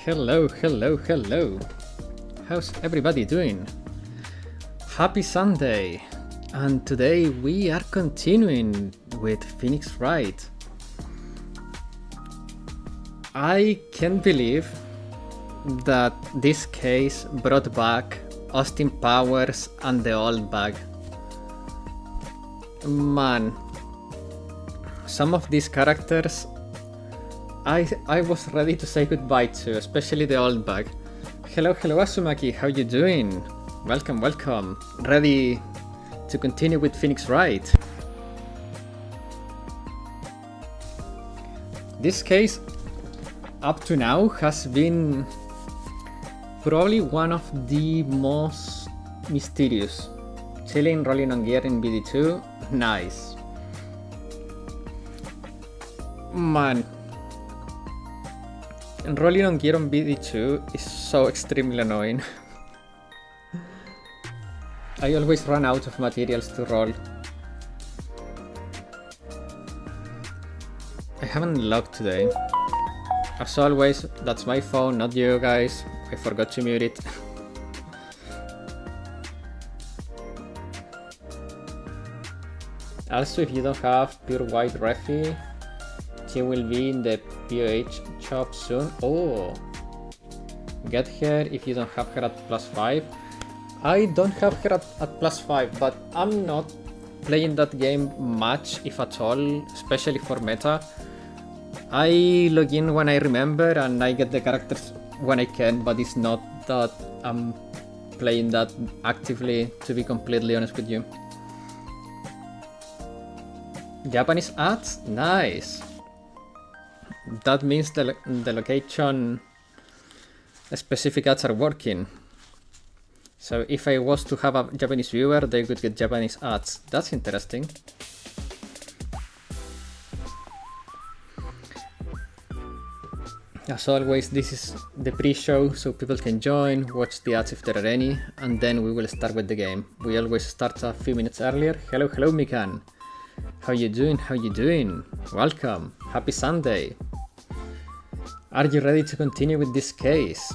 Hello, hello, hello. How's everybody doing? Happy Sunday! And today we are continuing with Phoenix Wright. I can't believe that this case brought back Austin Powers and the old bag. Man, some of these characters I was ready to say goodbye to, especially the old bag. Hello, Asumaki, how you doing? Welcome, welcome. Ready to continue with Phoenix Wright. This case, up to now, has been probably one of the most mysterious. Chilling, rolling on gear in BD2, nice. Man, rolling on gear on BD2 is so extremely annoying. I always run out of materials to roll. I haven't logged today. As always, that's my phone, not you guys. I forgot to mute it. Also, if you don't have pure white refi, she will be in the POH shop soon. Oh, get her if you don't have her at +5. I don't have her at +5, but I'm not playing that game much, if at all, especially for meta. I log in when I remember and I get the characters when I can, but it's not that I'm playing that actively, to be completely honest with you. Japanese ads? Nice! That means the location specific ads are working. So if I was to have a Japanese viewer, they would get Japanese ads. That's interesting. As always, this is the pre-show, so people can join, watch the ads if there are any, and then we will start with the game. We always start a few minutes earlier. Hello, Mikan. How you doing? How you doing? Welcome. Happy Sunday. Are you ready to continue with this case?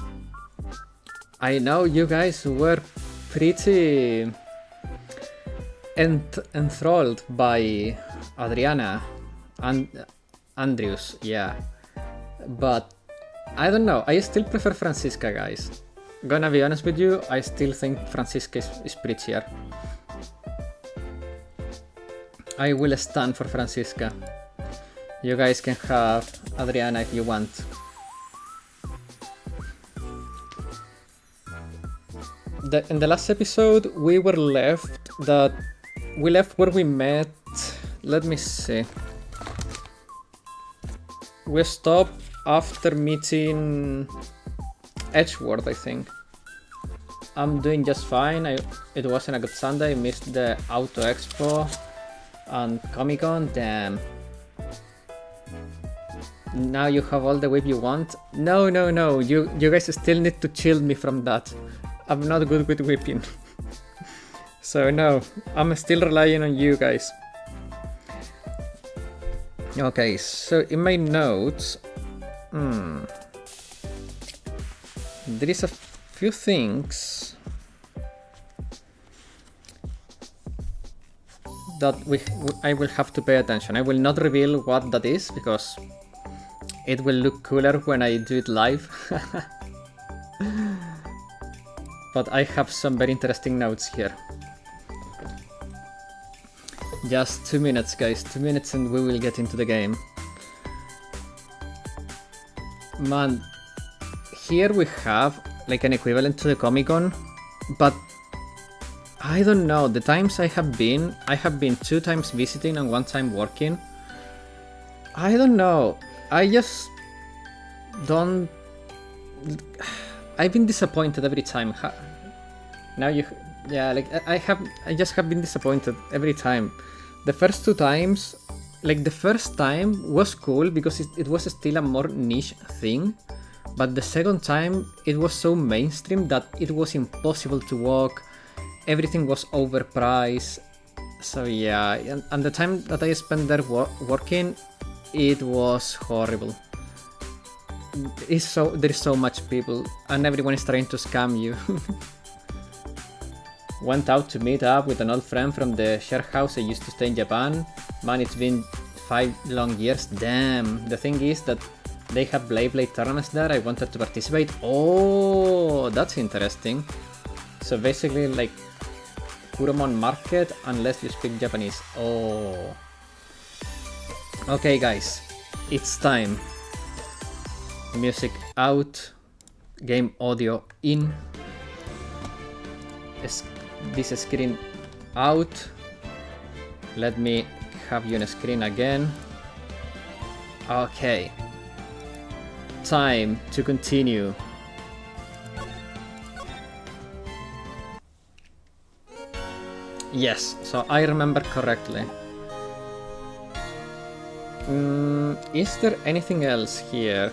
I know you guys were pretty enthralled by Adriana and Andrews, yeah. But I don't know, I still prefer Francisca, guys. Gonna be honest with you, I still think Francisca is prettier. I will stand for Francisca. You guys can have Adriana if you want. In the last episode, we left where we met. Let me see. We stopped after meeting Edgeworth, I think. I'm doing just fine. It wasn't a good Sunday. I missed the Auto Expo and Comic Con. Damn. Now you have all the whip you want. No. You guys still need to shield me from that. I'm not good with whipping. So no, I'm still relying on you guys. Okay, so in my notes, there is a few things that I will have to pay attention. I will not reveal what that is because it will look cooler when I do it live. But I have some very interesting notes here. Just 2 minutes, guys. 2 minutes and we will get into the game. Man, here we have like an equivalent to the Comic-Con, but I don't know. The times I have been 2 times visiting and 1 time working. I don't know. I just don't... I've been disappointed every time. Now I just have been disappointed every time. The first 2 times, like the first time was cool because it was still a more niche thing, but the second time it was so mainstream that it was impossible to walk. Everything was overpriced. So yeah, and the time that I spent there working, it was horrible. There's so much people, and everyone is trying to scam you. Went out to meet up with an old friend from the share house I used to stay in Japan. Man, it's been 5 long years. Damn. The thing is that they have Blade tournaments there. I wanted to participate. Oh, that's interesting. So basically, like Kuromon Market, unless you speak Japanese. Oh. Okay, guys, it's time. Music out, game audio in. This screen out. Let me have you on screen again. Okay. Time to continue. Yes, so I remember correctly. Is there anything else here?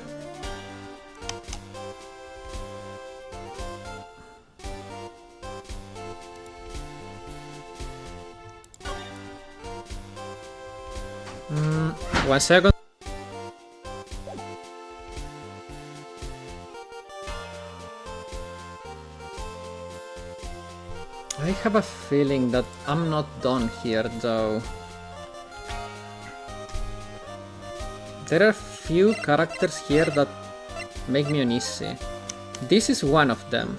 One second. I have a feeling that I'm not done here though. There are few characters here that make me uneasy. This is one of them,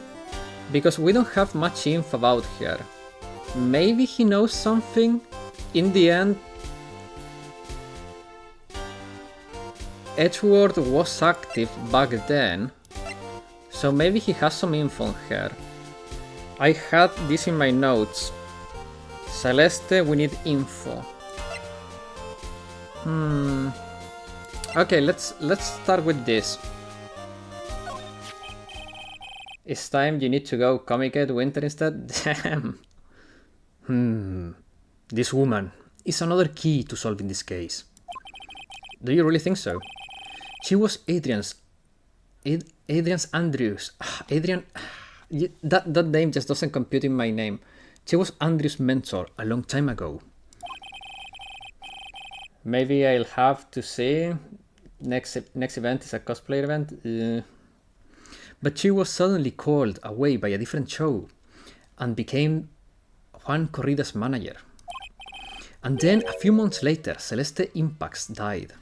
because we don't have much info about her. Maybe he knows something? In the end, Edgeworth was active back then, so maybe he has some info on her. I had this in my notes. Celeste, we need info. Okay, let's start with this. It's time you need to go Comic-Con Winter instead? Damn. This woman is another key to solving this case. Do you really think so? She was Adrian's Andrews. Adrian... That name just doesn't compute in my name. She was Andrew's mentor a long time ago. Maybe I'll have to see. Next event is a cosplay event. But she was suddenly called away by a different show and became Juan Corrida's manager. And then a few months later, Celeste Impax died.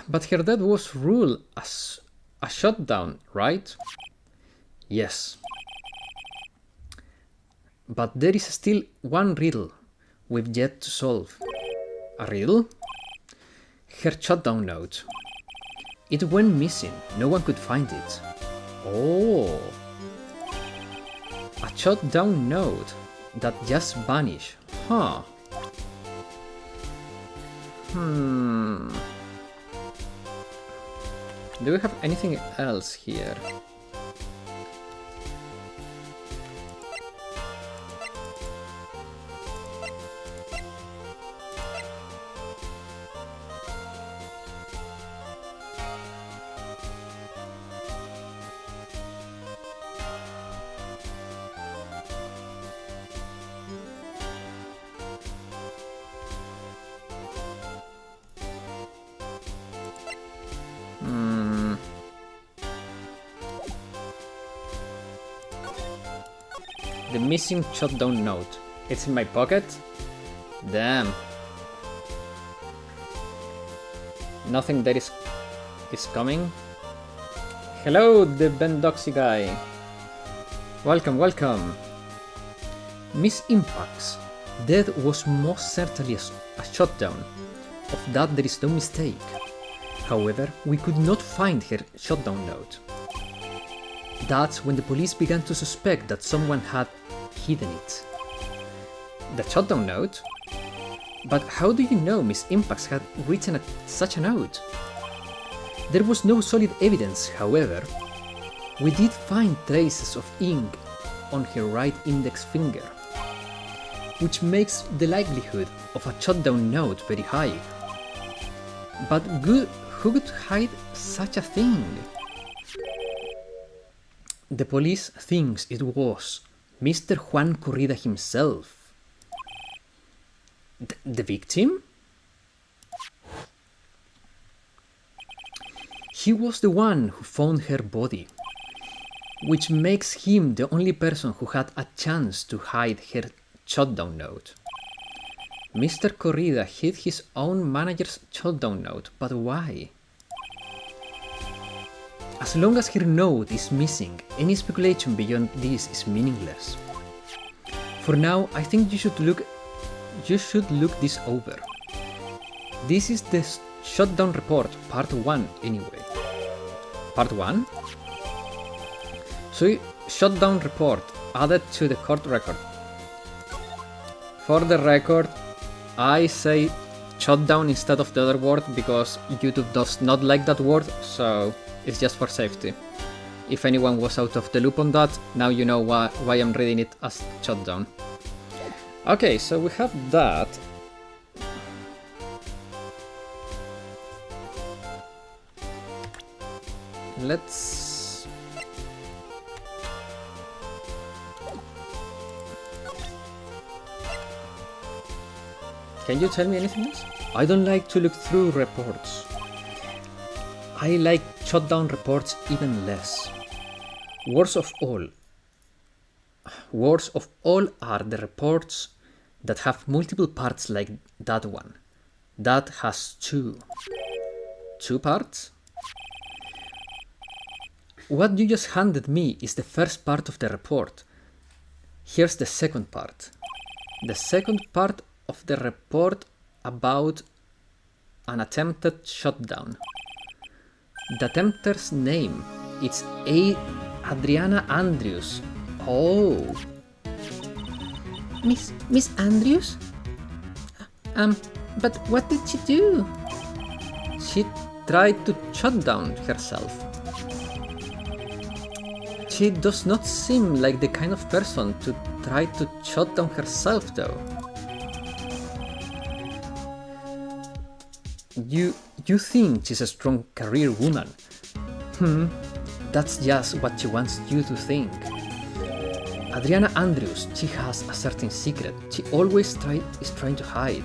But her death was ruled as a shutdown, right? Yes. But there is still one riddle we've yet to solve. A riddle? Her shutdown note. It went missing. No one could find it. Oh. A shutdown note that just vanished. Huh. Do we have anything else here? The missing shutdown note. It's in my pocket? Damn. Nothing that is coming. Hello, the Bendoxy guy. Welcome, welcome. Miss Impax. Death was most certainly a shutdown. Of that there is no mistake. However, we could not find her shutdown note. That's when the police began to suspect that someone had hidden it. The shutdown note? But how do you know Miss Impax had written such a note? There was no solid evidence, however. We did find traces of ink on her right index finger, which makes the likelihood of a shutdown note very high. But who could hide such a thing? The police thinks it was Mr. Juan Corrida himself. The victim? He was the one who found her body, which makes him the only person who had a chance to hide her shutdown note. Mr. Corrida hid his own manager's shutdown note, but why? As long as her note is missing, any speculation beyond this is meaningless. For now, I think you should look this over. This is the shutdown report, part 1 anyway. Part 1? So, shutdown report added to the court record. For the record, I say shutdown instead of the other word because YouTube does not like that word, so it's just for safety. If anyone was out of the loop on that, now you know why I'm reading it as shutdown. Okay, so we have that. Let's... Can you tell me anything else? I don't like to look through reports. I like shutdown reports even less. Worst of all are the reports that have multiple parts like that one. That has two parts? What you just handed me is the first part of the report. Here's the second part. The second part of the report about an attempted shutdown. The attempter's name is Adriana Andrews. Oh. Miss Andrews? But what did she do? She tried to shut down herself. She does not seem like the kind of person to try to shut down herself, though. You think she's a strong career woman? That's just what she wants you to think. Adriana Andrews, she has a certain secret she always is trying to hide.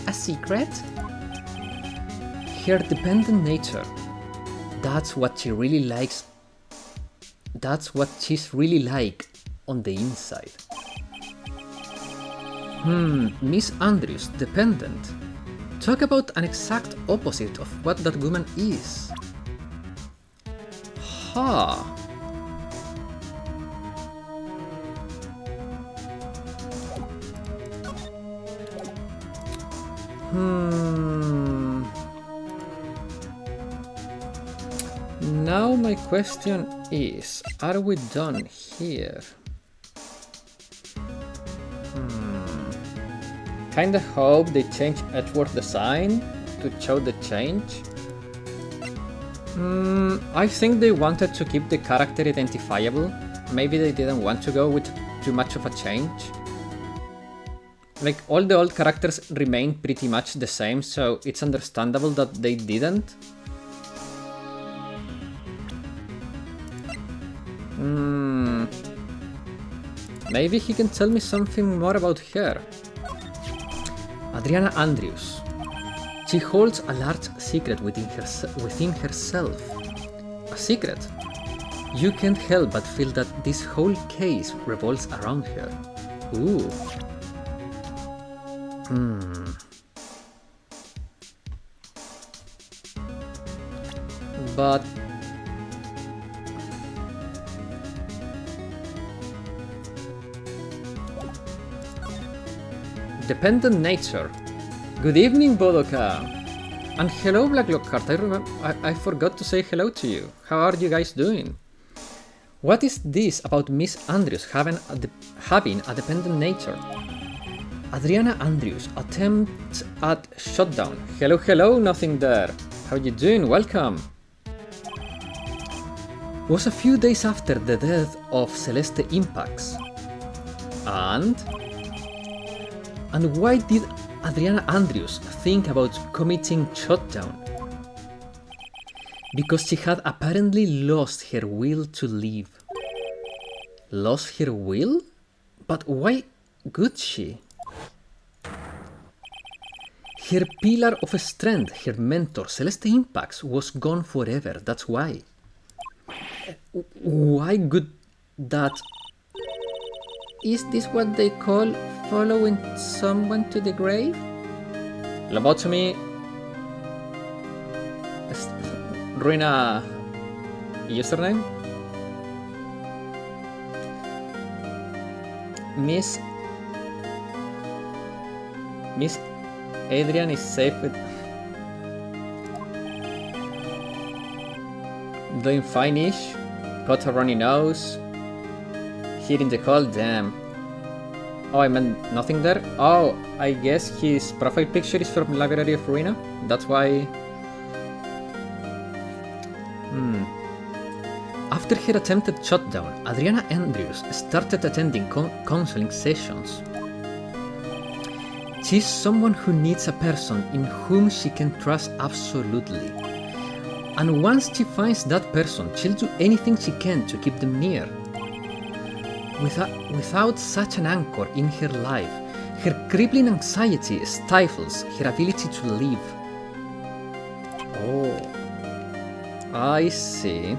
A secret? Her dependent nature. That's what she really likes. That's what she's really like on the inside. Miss Andrews, dependent. Talk about an exact opposite of what that woman is. Ha! Now my question is, are we done here? Kinda hope they change Edward design to show the change. I think they wanted to keep the character identifiable. Maybe they didn't want to go with too much of a change. Like, all the old characters remain pretty much the same, so it's understandable that they didn't. Maybe he can tell me something more about her. Adriana Andrews. She holds a large secret within herself. A secret. You can't help but feel that this whole case revolves around her. Ooh. But dependent nature. Good evening, Bodoka. And hello, Black Lockhart. I forgot to say hello to you. How are you guys doing? What is this about Miss Andrews having a dependent nature? Adriana Andrews, attempt at shutdown. Hello, nothing there. How you doing? Welcome. Was a few days after the death of Celeste Impax. And why did Adriana Andrews think about committing shutdown? Because she had apparently lost her will to live. lost her will? But why would she? Her pillar of strength, her mentor, Celeste Impax, was gone forever, that's why. Why would that... Is this what they call following someone to the grave? Lobotomy... Ruina... username? Miss Adrian is safe with... Doing fine-ish. Got a runny nose. Hitting the call, damn. Oh, I meant nothing there? Oh, I guess his profile picture is from Library of Ruina? That's why... After her attempted shutdown, Adriana Andrews started attending counseling sessions. She's someone who needs a person in whom she can trust absolutely. And once she finds that person, she'll do anything she can to keep them near. Without such an anchor in her life, her crippling anxiety stifles her ability to live. Oh, I see.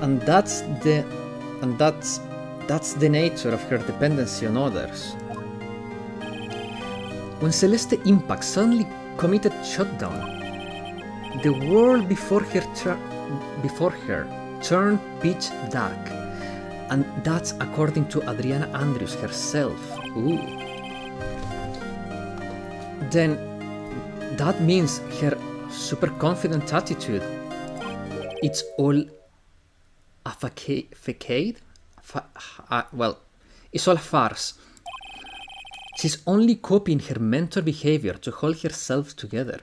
And that's the nature of her dependency on others. When Celeste Impax suddenly committed shutdown, the world before her turned pitch dark, and that's according to Adriana Andrews herself. Ooh. Then that means her super confident attitude, it's all a facade? Well, it's all a farce. She's only copying her mentor behavior to hold herself together.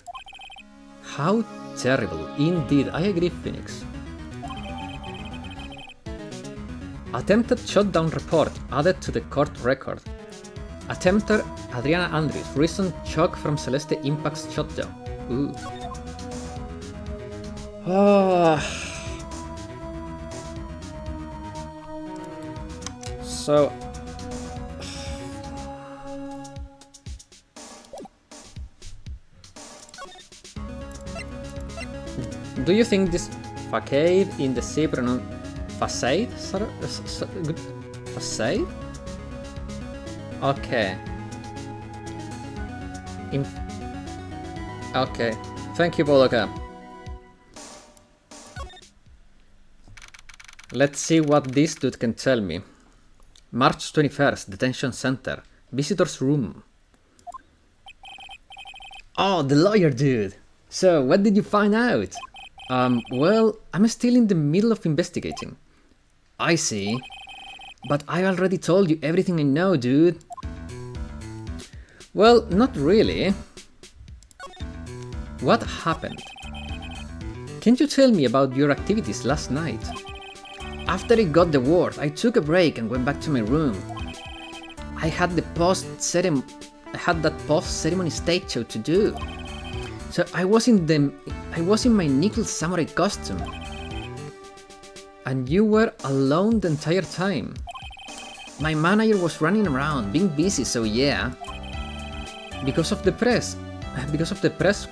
How terrible. Indeed, I agree, Phoenix. Attempted shutdown report added to the court record. Attempter Adriana Andrews, recent shock from Celeste Impax shutdown. Ooh. So... Do you think this facade in the sea facade? Facade? Okay. Okay. Thank you, Boloka. Let's see what this dude can tell me. March 21st, detention center. Visitor's room. Oh, the lawyer dude. So, what did you find out? Well, I'm still in the middle of investigating. I see. But I already told you everything I know, dude. Well, not really. What happened? Can you tell me about your activities last night? After I got the word, I took a break and went back to my room. I had that post-ceremony stage show to do. So I was in my nickel samurai costume. And you were alone the entire time. My manager was running around, being busy, so yeah. Because of the press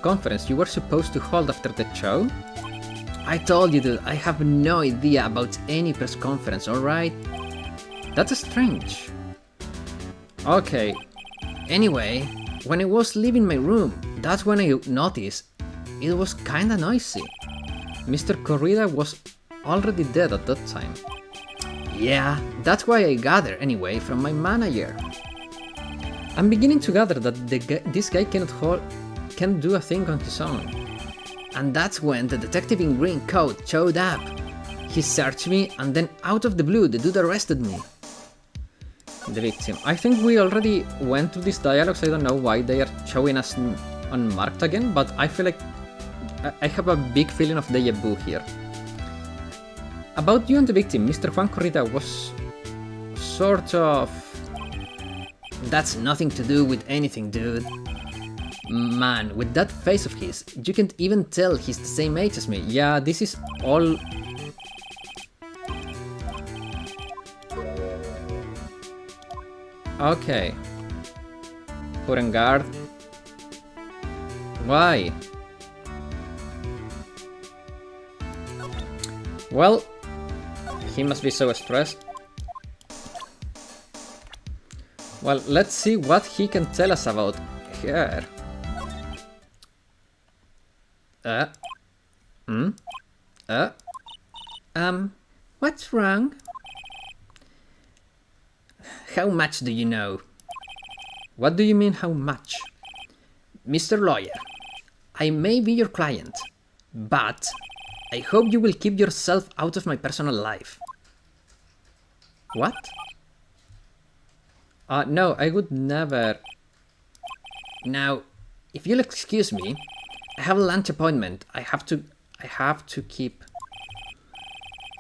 conference you were supposed to hold after the show? I told you, dude, I have no idea about any press conference, alright? That's strange. Okay. Anyway, when I was leaving my room, that's when I noticed it was kinda noisy. Mr. Corrida was already dead at that time. Yeah, that's why I gather anyway from my manager. I'm beginning to gather that this guy can't do a thing on his own. And that's when the detective in green coat showed up. He searched me and then out of the blue the dude arrested me. The victim. I think we already went through these dialogues, I don't know why they are showing us unmarked again, but I feel like I have a big feeling of deja vu here. About you and the victim, Mr. Juan Corrida was sort of... That's nothing to do with anything, dude. Man, with that face of his, you can't even tell he's the same age as me. Yeah, this is all... Okay. Put on guard. Why? Well, he must be so stressed. Well, let's see what he can tell us about her. What's wrong? How much do you know? What do you mean, how much? Mr. Lawyer, I may be your client, but I hope you will keep yourself out of my personal life. What? No, I would never. Now, if you'll excuse me, I have a lunch appointment. I have to keep.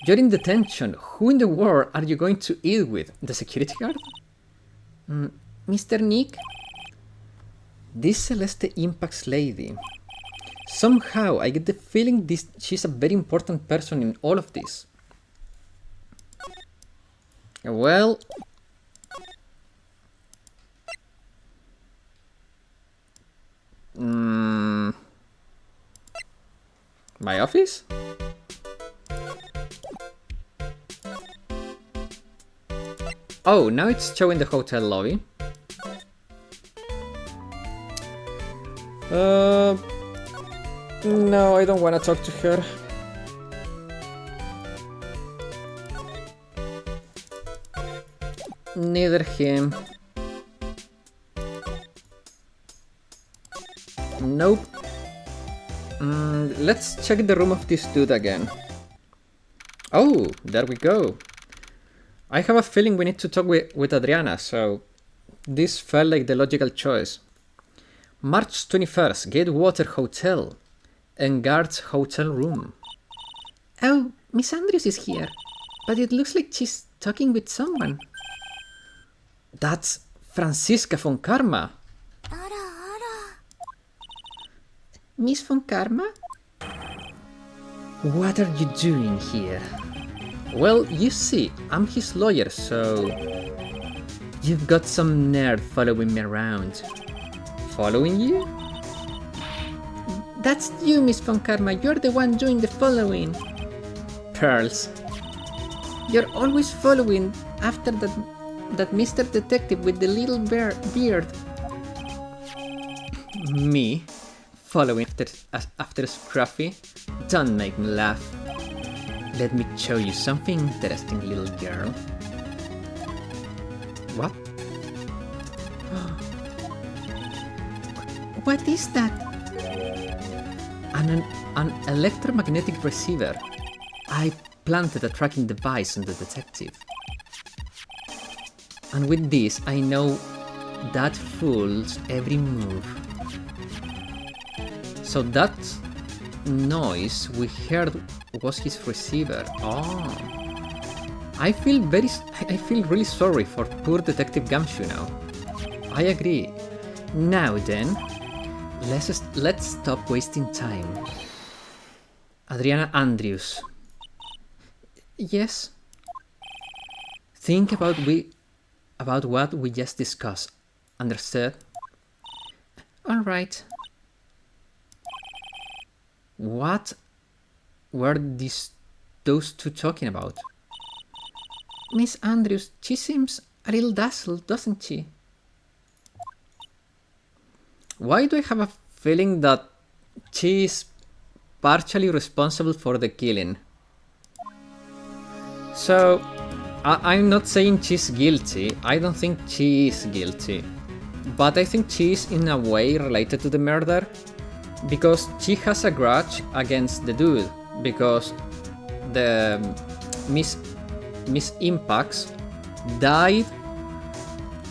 You're in detention. Who in the world are you going to eat with? The security guard? Mr. Nick? This Celeste Impacts lady. Somehow I get the feeling she's a very important person in all of this. Well... my office? Oh, now it's showing the hotel lobby. No, I don't want to talk to her. Neither him. Nope. Let's check the room of this dude again. Oh, there we go. I have a feeling we need to talk with Adriana, so this felt like the logical choice. March 21st, Gatewater Hotel. And guards hotel room. Oh, Miss Andrews is here, but it looks like she's talking with someone. That's Franziska von Karma. Miss von Karma? What are you doing here? Well, you see, I'm his lawyer, so... You've got some nerd following me around. Following you? That's you, Miss von Karma. You're the one doing the following. Pearls. You're always following after that Mr. Detective with the little beard. Me? Following after Scruffy? Don't make me laugh. Let me show you something interesting, little girl. What? What is that? An electromagnetic receiver. I planted a tracking device on the detective. And with this, I know that fool's every move. So that noise we heard was his receiver. Oh. I feel really sorry for poor Detective Gumshoe now. I agree. Now then, let's stop wasting time. Adriana Andrews. Yes. Think about what we just discussed. Understood? All right. What were those two talking about? Miss Andrews, she seems a little dazzled, doesn't she? Why do I have a feeling that she is partially responsible for the killing? So, I'm not saying she's guilty. I don't think she is guilty. But I think she is in a way related to the murder. Because she has a grudge against the dude. Because the Miss Impacts died.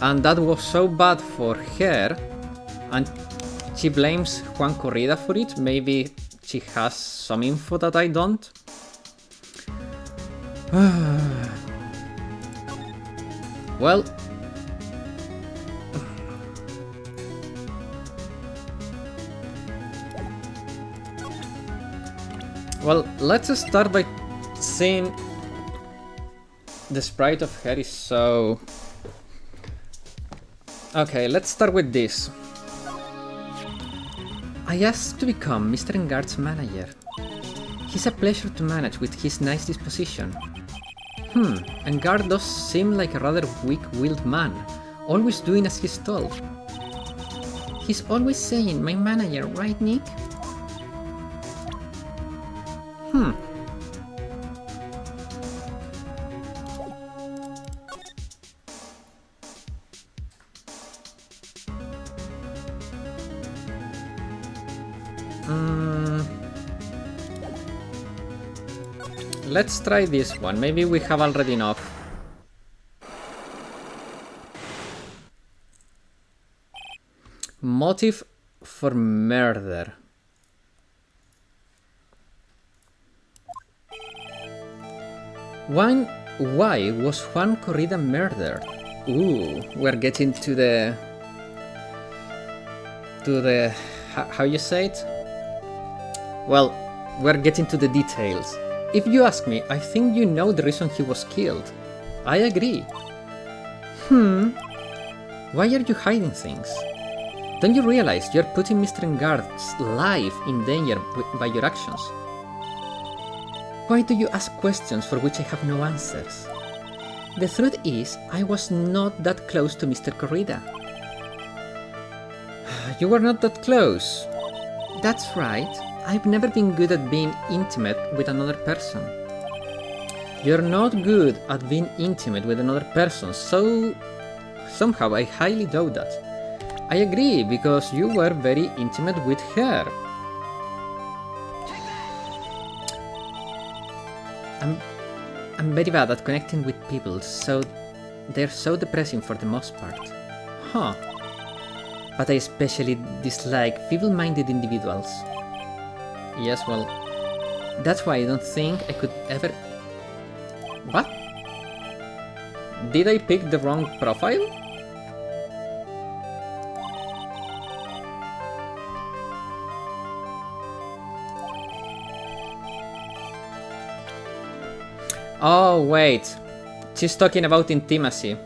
And that was so bad for her. And she blames Juan Corrida for it. Maybe she has some info that I don't. Well, Well, let's start by seeing the sprite of her is so... Okay, let's start with this. I asked to become Mr. Engard's manager. He's a pleasure to manage with his nice disposition. Engard does seem like a rather weak-willed man, always doing as he's told. He's always saying, my manager, right, Nick? Let's try this one. Maybe we have already enough. Motive for murder. Why was Juan Corrida murdered? Ooh, we're getting to the... how you say it? Well, we're getting to the details. If you ask me, I think you know the reason he was killed. I agree. Why are you hiding things? Don't you realize you're putting Mr. Engard's life in danger by your actions? Why do you ask questions for which I have no answers? The truth is, I was not that close to Mr. Corrida. You were not that close. That's right. I've never been good at being intimate with another person. You're not good at being intimate with another person, so somehow I highly doubt that. I agree, because you were very intimate with her. I'm very bad at connecting with people, so they're so depressing for the most part. But I especially dislike feeble-minded individuals. Yes, well, that's why I don't think I could ever... What? Did I pick the wrong profile? Oh, wait. She's talking about intimacy.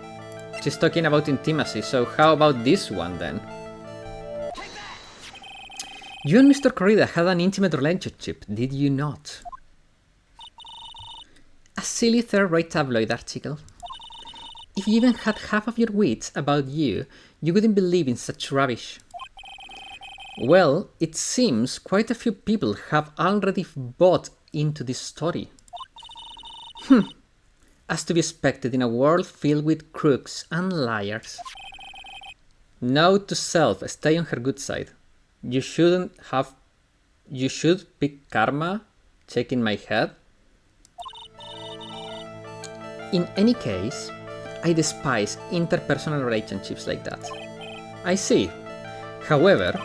So how about this one then? You and Mr. Corrida had an intimate relationship, did you not? A silly third-rate tabloid article. If you even had half of your wits about you, you wouldn't believe in such rubbish. Well, it seems quite a few people have already bought into this story. As to be expected in a world filled with crooks and liars. Note to self, stay on her good side. You should pick karma, checking my head. In any case, I despise interpersonal relationships like that. I see. However,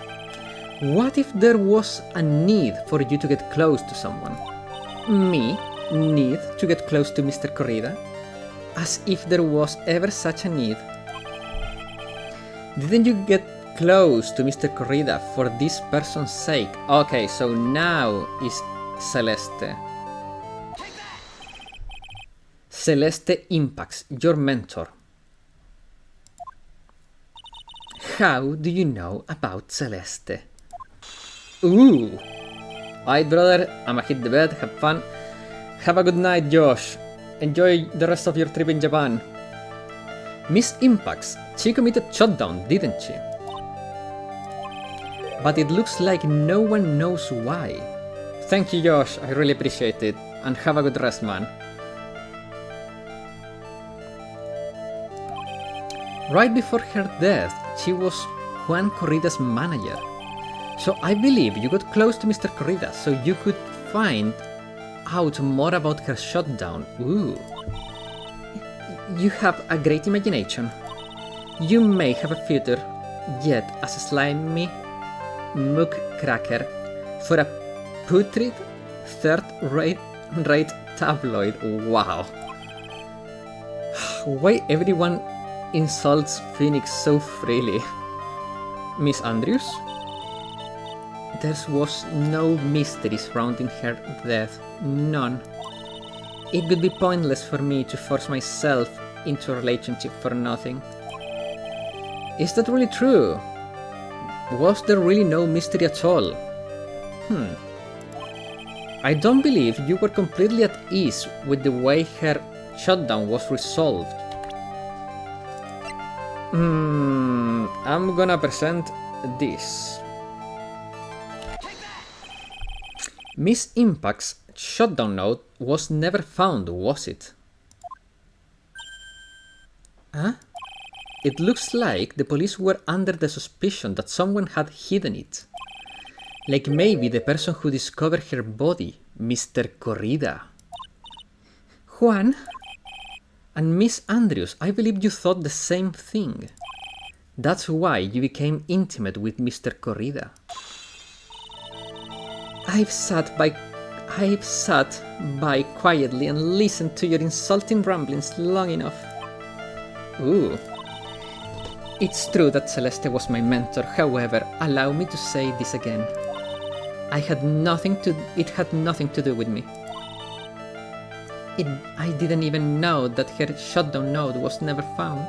what if there was a need for you to get close to someone? Me? Need to get close to Mr. Corrida? As if there was ever such a need. Didn't you get close to Mr. Corrida for this person's sake? Okay, so now is Celeste. Celeste impacts your mentor. How do you know about Celeste? Ooh! Alright, brother, I'ma hit the bed, have fun. Have a good night, Josh. Enjoy the rest of your trip in Japan. Miss Impacts, she committed shutdown, didn't she? But it looks like no one knows why. Thank you, Josh, I really appreciate it. And have a good rest, man. Right before her death, she was Juan Corrida's manager. So I believe you got close to Mr. Corrida so you could find out more about her shutdown. Ooh. You have a great imagination. You may have a future yet as a slimy muckracker for a putrid third-rate tabloid. Wow. Why everyone insults Phoenix so freely? Miss Andrews? There was no mystery surrounding her death. None. It would be pointless for me to force myself into a relationship for nothing. Is that really true? Was there really no mystery at all? I don't believe you were completely at ease with the way her shutdown was resolved. I'm gonna present this. Miss Impact's shutdown note was never found, was it? Huh? It looks like the police were under the suspicion that someone had hidden it. Like maybe the person who discovered her body, Mr. Corrida. Juan? And Miss Andrews, I believe you thought the same thing. That's why you became intimate with Mr. Corrida. I've sat by quietly and listened to your insulting ramblings long enough. Ooh. It's true that Celeste was my mentor, however, allow me to say this again. It had nothing to do with me. I didn't even know that her shutdown note was never found.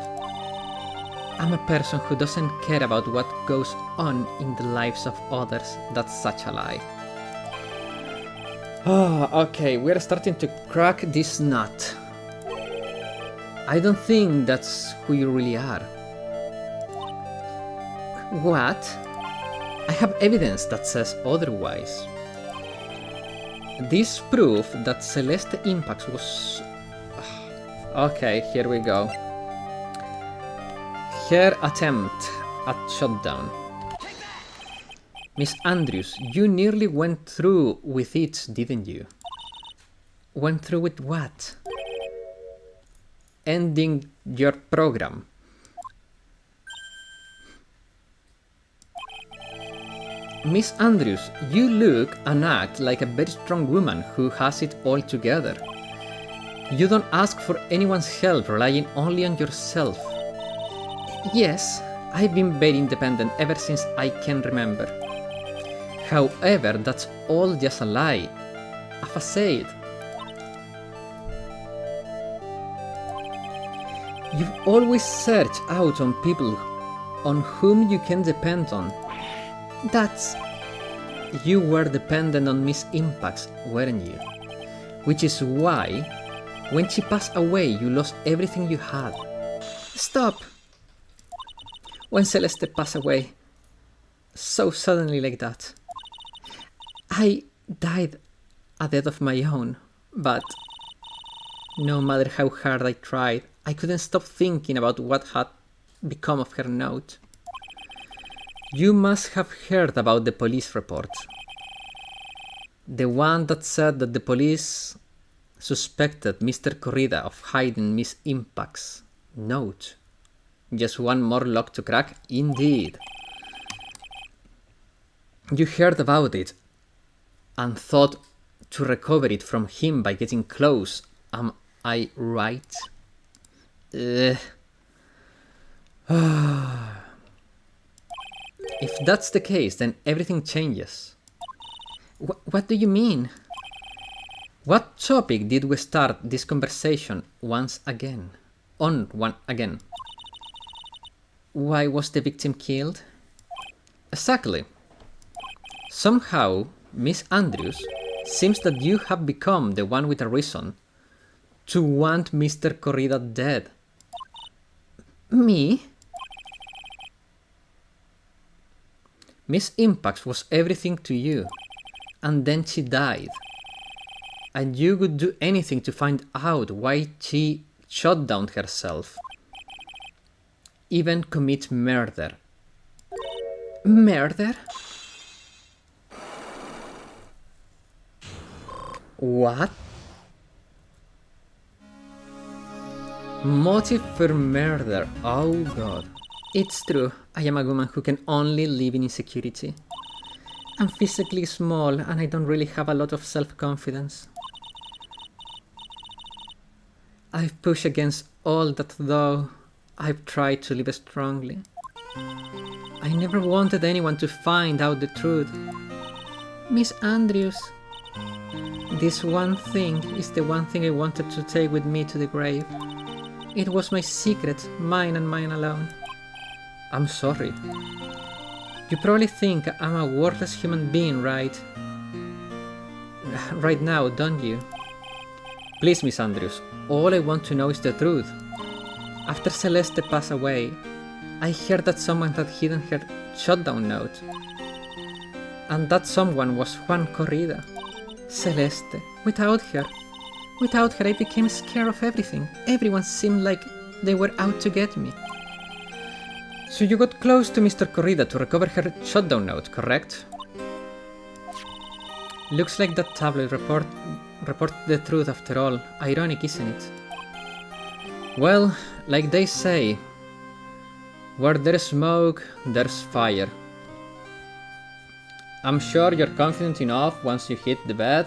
I'm a person who doesn't care about what goes on in the lives of others. That's such a lie. Okay, we're starting to crack this nut. I don't think that's who you really are. What? I have evidence that says otherwise. This proof that Celeste Impacts was... Okay, here we go. Her attempt at shutdown. Miss Andrews, you nearly went through with it, didn't you? Went through with what? Ending your program. Miss Andrews, you look and act like a very strong woman who has it all together. You don't ask for anyone's help, relying only on yourself. Yes, I've been very independent ever since I can remember. However, that's all just a lie. A facade. You've always searched out on people on whom you can depend on. That's... You were dependent on Miss Impacts, weren't you? Which is why, when she passed away, you lost everything you had. Stop! When Celeste passed away, so suddenly like that, I died a death of my own, but no matter how hard I tried, I couldn't stop thinking about what had become of her note. You must have heard about the police report. The one that said that the police suspected Mr. Corrida of hiding Miss Impact's note. Just one more lock to crack, indeed. You heard about it and thought to recover it from him by getting close, am I right? If that's the case, then everything changes. What do you mean? What topic did we start this conversation once again? Why was the victim killed? Exactly. Somehow, Miss Andrews, seems that you have become the one with a reason to want Mr. Corrida dead. Me? Miss Impacts was everything to you, and then she died. And you would do anything to find out why she shut down herself. Even commit murder. Murder? What? Motive for murder, oh god. It's true, I am a woman who can only live in insecurity. I'm physically small and I don't really have a lot of self-confidence. I've pushed against all that though. I've tried to live strongly. I never wanted anyone to find out the truth. Miss Andrews, this one thing is the one thing I wanted to take with me to the grave. It was my secret, mine and mine alone. I'm sorry. You probably think I'm a worthless human being, right? Right now, don't you? Please, Miss Andrews, all I want to know is the truth. After Celeste passed away, I heard that someone had hidden her shutdown note. And that someone was Juan Corrida. Celeste, without her I became scared of everything. Everyone seemed like they were out to get me. So you got close to Mr. Corrida to recover her shutdown note, correct? Looks like that tabloid report the truth after all. Ironic, isn't it? Well, like they say, where there's smoke, there's fire. I'm sure you're confident enough once you hit the bed.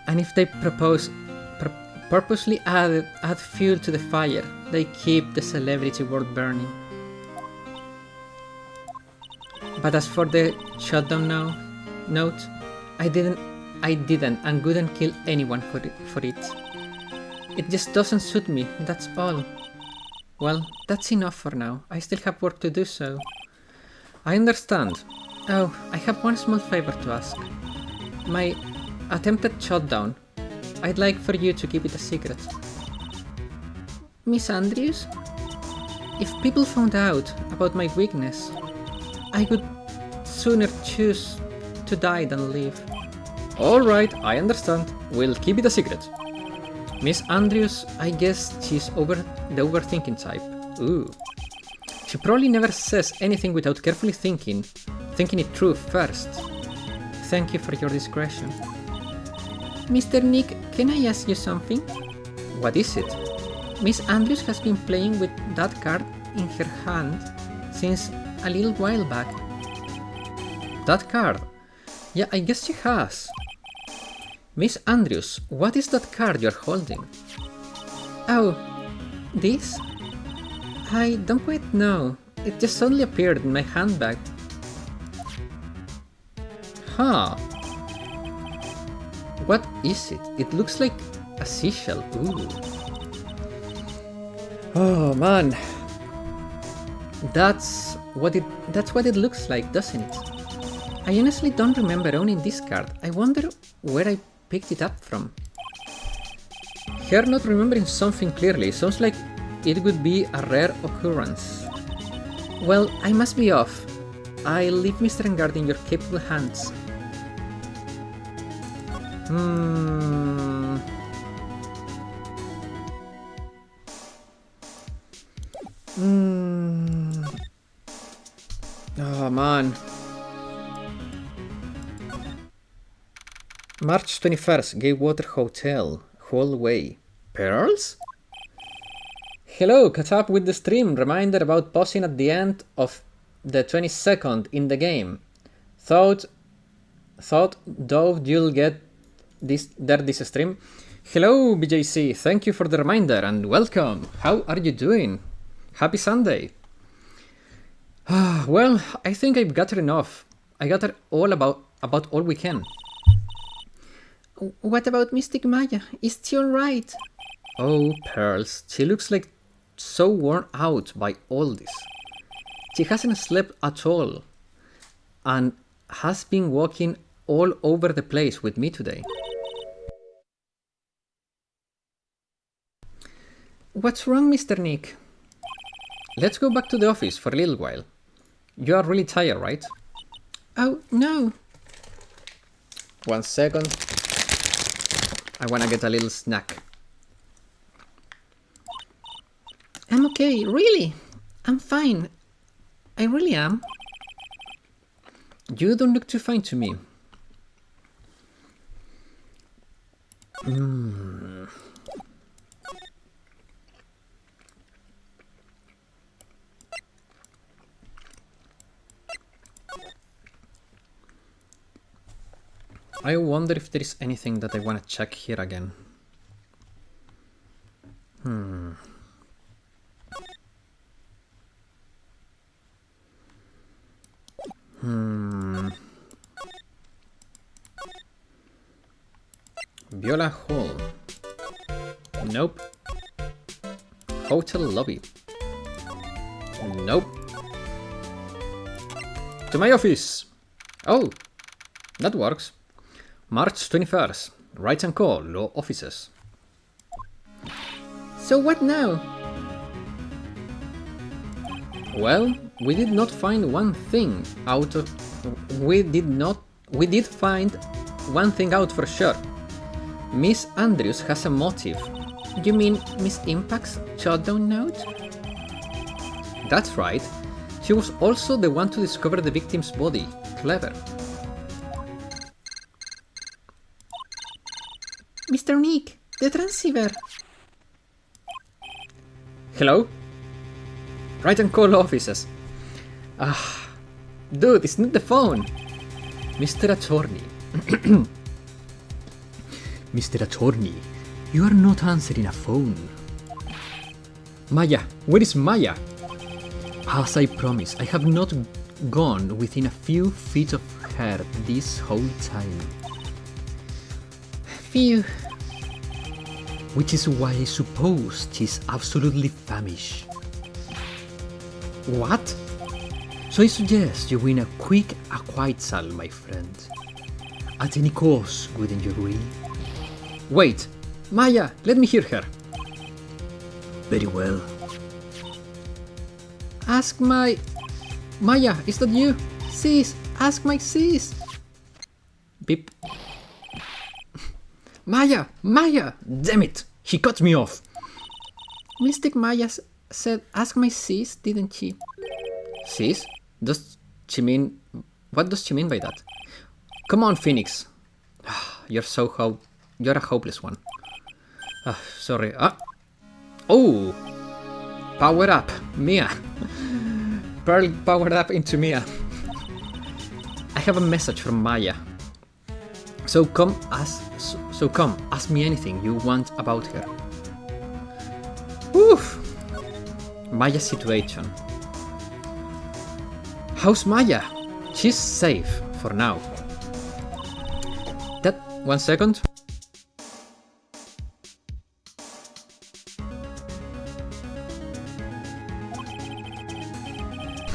And if they purposely add fuel to the fire, they keep the celebrity world burning. But as for the shutdown note, I didn't and wouldn't kill anyone for it. It just doesn't suit me, that's all. Well, that's enough for now. I still have work to do, so... I understand. Oh, I have one small favor to ask. My attempted shutdown. I'd like for you to keep it a secret. Miss Andrews? If people found out about my weakness, I would sooner choose to die than live. Alright, I understand. We'll keep it a secret. Miss Andrews, I guess she's the overthinking type. Ooh. She probably never says anything without carefully thinking it through first. Thank you for your discretion. Mr. Nick, can I ask you something? What is it? Miss Andrews has been playing with that card in her hand since a little while back. That card? Yeah, I guess she has. Miss Andrews, what is that card you're holding? Oh, this? I don't quite know. It just suddenly appeared in my handbag. Huh. What is it? It looks like a seashell. Ooh. Oh man. That's what it looks like, doesn't it? I honestly don't remember owning this card. I wonder where I picked it up from. Her not remembering something clearly sounds like it would be a rare occurrence. Well, I must be off. I'll leave Mr. Engard in your capable hands. Oh man. March 21st, Gaywater Hotel, hallway. Pearls? Hello, caught up with the stream. Reminder about pausing at the end of the 22nd in the game. Thought though you'll get this stream. Hello, BJC. Thank you for the reminder and welcome. How are you doing? Happy Sunday. Well, I think I've gathered enough. I gathered all about all we can. What about Mystic Maya? Is she alright? Oh, Pearls. She looks like so worn out by all this. She hasn't slept at all and has been walking all over the place with me today. What's wrong, Mr. Nick? Let's go back to the office for a little while. You are really tired, right? Oh, no. 1 second. I wanna get a little snack. I'm okay, really. I'm fine. I really am. You don't look too fine to me. I wonder if there is anything that I want to check here again. Viola Hall. Nope. Hotel lobby. Nope. To my office. Oh, that works. March 21st. Write and call law offices. So what now? Well, we did not find one thing out of... We did find one thing out for sure. Miss Andrews has a motive. You mean Miss Impact's shutdown note? That's right. She was also the one to discover the victim's body. Clever. Mr. Nick, the transceiver. Hello? Write and call offices. Dude, it's not the phone. Mr. Attorney. Mr. Attorney, you are not answering a phone. Maya, where is Maya? As I promised, I have not gone within a few feet of her this whole time. Phew. Which is why I suppose she's absolutely famished. What? So I suggest you win a quick acquittal, my friend. At any cost, wouldn't you agree? Wait, Maya, let me hear her. Very well. Ask my... Maya, is that you? Sis, ask my sis. Beep. Maya, Maya! Damn it, he cut me off. Mystic Maya said, ask my sis, didn't she? Sis? Does she mean... What does she mean by that? Come on, Phoenix. You're a hopeless one. Sorry. Oh! Power up, Mia. Pearl powered up into Mia. I have a message from Maya. So come, ask me anything you want about her. Oof! Maya's situation. How's Maya? She's safe for now. That 1 second.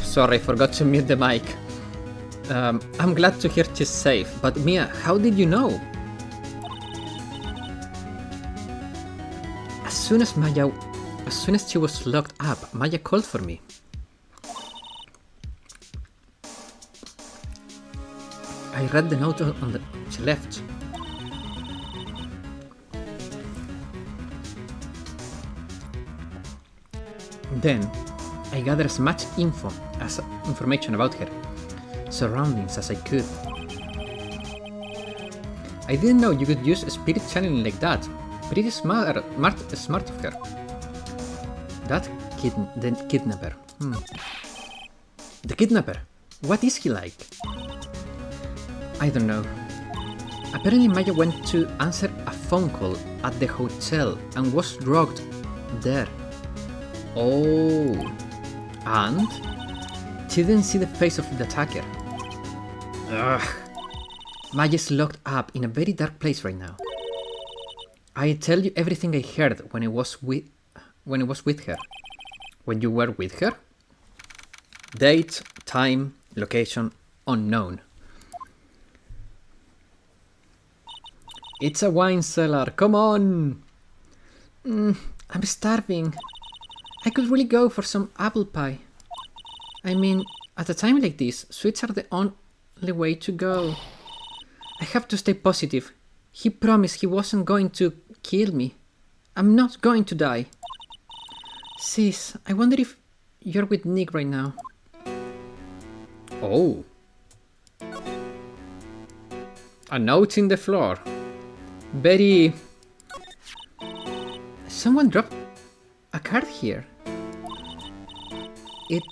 Sorry, I forgot to mute the mic. I'm glad to hear she's safe, but Mia, how did you know? As soon as she was locked up, Maya called for me. I read the note on the... she left. Then, I gathered as much information about her surroundings as I could. I didn't know you could use spirit channeling like that. Pretty smart of her. That the kidnapper. The kidnapper? What is he like? I don't know. Apparently Maya went to answer a phone call at the hotel and was drugged there. Oh. And she didn't see the face of the attacker. Ugh. Maya's locked up in a very dark place right now. I tell you everything I heard when I was with her. When you were with her? Date, time, location, unknown. It's a wine cellar, come on! I'm starving. I could really go for some apple pie. I mean, at a time like this, sweets are the only way to go. I have to stay positive. He promised he wasn't going to kill me. I'm not going to die. Sis, I wonder if you're with Nick right now. Oh. A note in the floor. Very... Someone dropped a card here. It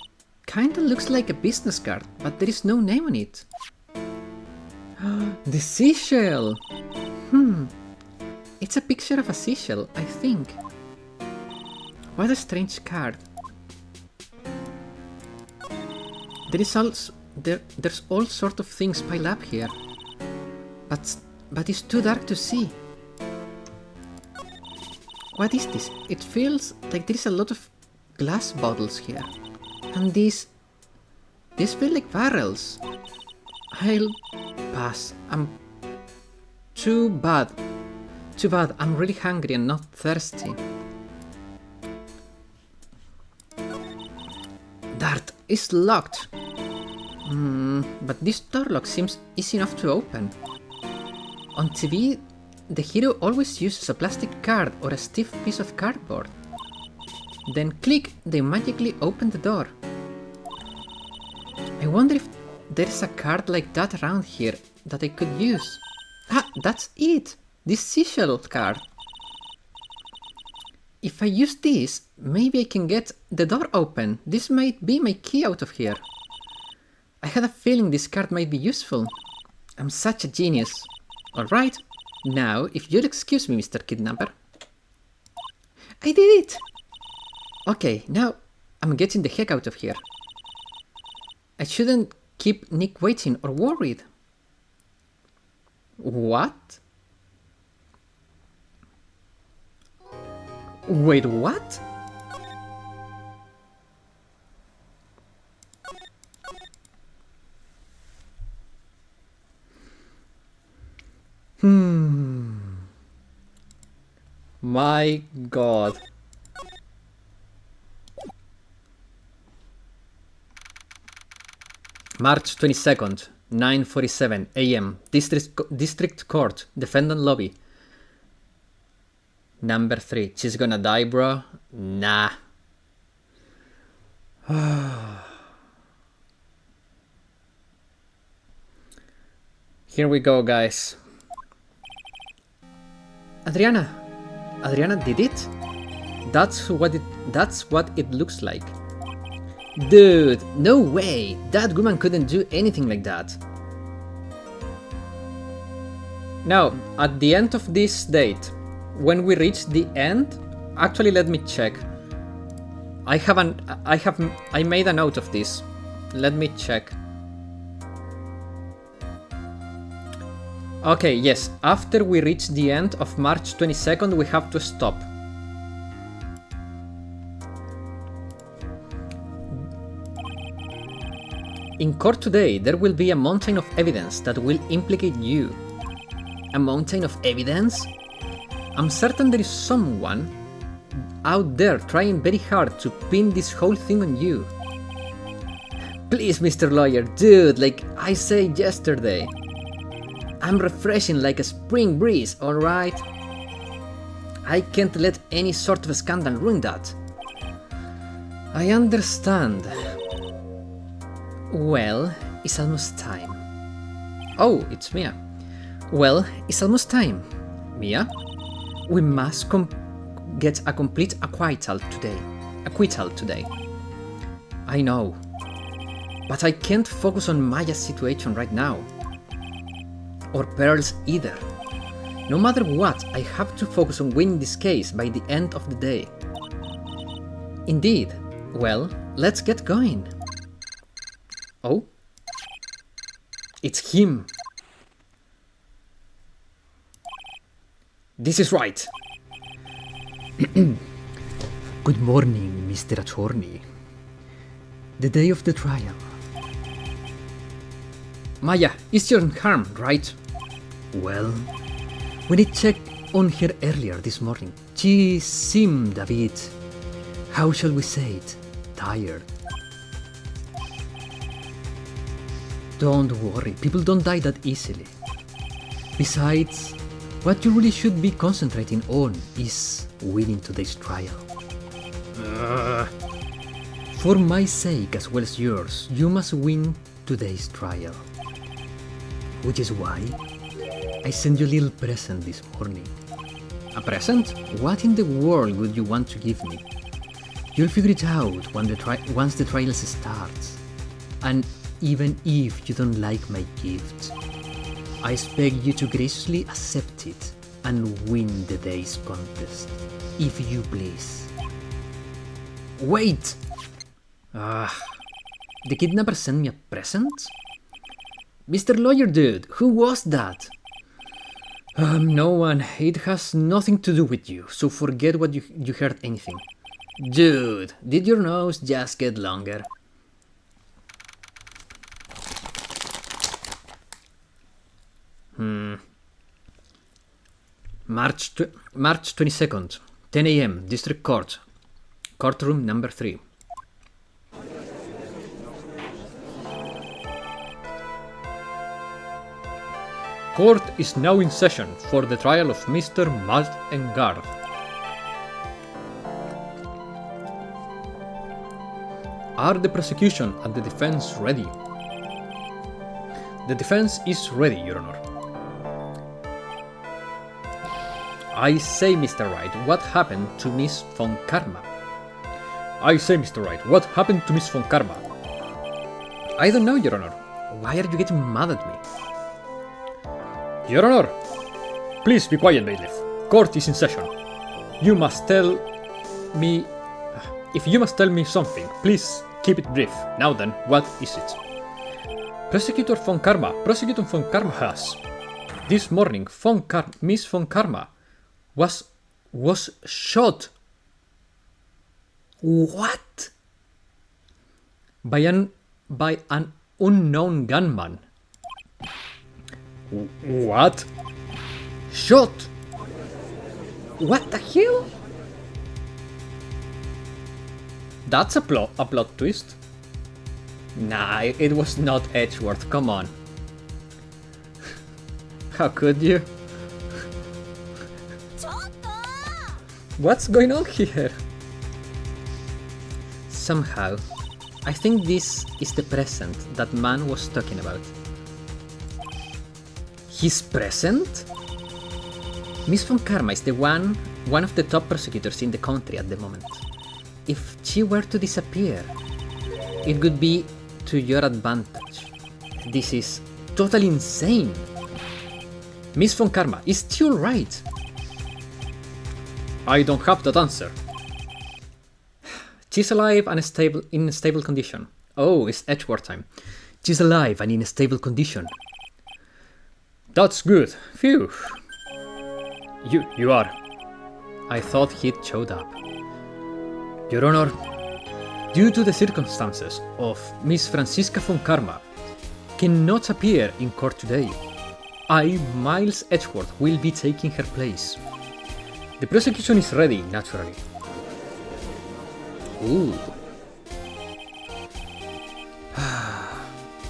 kinda looks like a business card, but there is no name on it. The seashell! It's a picture of a seashell, I think. What a strange card. There is There's all sort of things piled up here. But it's too dark to see. What is this? It feels like there's a lot of glass bottles here. And these feel like barrels. I'll pass. I'm too bad. Too bad. I'm really hungry and not thirsty. Dart is locked. But this door lock seems easy enough to open. On TV, the hero always uses a plastic card or a stiff piece of cardboard. Then click, they magically open the door. I wonder if there's a card like that around here that I could use. Ah, that's it! This seashell card. If I use this, maybe I can get the door open. This might be my key out of here. I had a feeling this card might be useful. I'm such a genius. Alright, now if you'll excuse me, Mr. Kidnapper. I did it! Okay, now I'm getting the heck out of here. I shouldn't keep Nick waiting or worried. What? Wait, what? My God. March 22nd, 9:47 AM, District Court, Defendant Lobby. Number 3. She's gonna die, bro? Nah. Here we go, guys. Adriana did it? That's what it looks like. Dude, no way! That woman couldn't do anything like that. Now, at the end of this date, when we reach the end, actually let me check. I made a note of this. Let me check. Okay, yes, after we reach the end of March 22nd, we have to stop. In court today, there will be a mountain of evidence that will implicate you. A mountain of evidence? I'm certain there is someone out there trying very hard to pin this whole thing on you. Please, Mr. Lawyer, dude, like I said yesterday. I'm refreshing like a spring breeze, alright? I can't let any sort of a scandal ruin that. I understand. Well, it's almost time. Oh, it's Mia. Well, it's almost time. Mia? We must get a complete acquittal today. I know. But I can't focus on Maya's situation right now. Or Pearl's either. No matter what, I have to focus on winning this case by the end of the day. Indeed. Well, let's get going. Oh? It's him. This is right. Good morning, Mr. Attorney. The day of the trial. Maya, it's your harm, right? Well, when I checked on her earlier this morning, she seemed a bit, how shall we say it, tired. Don't worry, people don't die that easily. Besides, what you really should be concentrating on is winning today's trial. For my sake as well as yours, you must win today's trial. Which is why I sent you a little present this morning. A present? What in the world would you want to give me? You'll figure it out once the trial starts. And even if you don't like my gift, I expect you to graciously accept it and win the day's contest, if you please. Wait! The kidnapper sent me a present? Mr. Lawyer Dude, who was that? No one. It has nothing to do with you, so forget what you heard anything. Dude, did your nose just get longer? March 22nd, 10 a.m., District Court. Courtroom number 3. Court is now in session for the trial of Mr. Matt Engard. Are the prosecution and the defense ready? The defense is ready, Your Honor. I say, Mr. Wright, what happened to Miss Von Karma? I say, Mr. Wright, what happened to Miss Von Karma? I don't know, Your Honor. Why are you getting mad at me? Your Honor, please be quiet, bailiff. Court is in session. You must tell me... If you must tell me something, please keep it brief. Now then, what is it? Prosecutor Von Karma has... This morning, Miss Von Karma was shot. What? By an unknown gunman. What? Shot? What the hell? That's a plot twist. Nah, it was not Edgeworth, come on. How could you? What's going on here? Somehow, I think this is the present that man was talking about. His present? Miss Von Karma is one of the top prosecutors in the country at the moment. If she were to disappear, it would be to your advantage. This is totally insane. Miss Von Karma, is she alright? I don't have that answer. She's alive and in a stable condition. Oh, it's Edgeworth time. She's alive and in a stable condition. That's good. Phew. You are. I thought he'd showed up. Your Honor, due to the circumstances of Miss Franziska Von Karma cannot appear in court today, I, Miles Edgeworth, will be taking her place. The prosecution is ready, naturally. Ooh.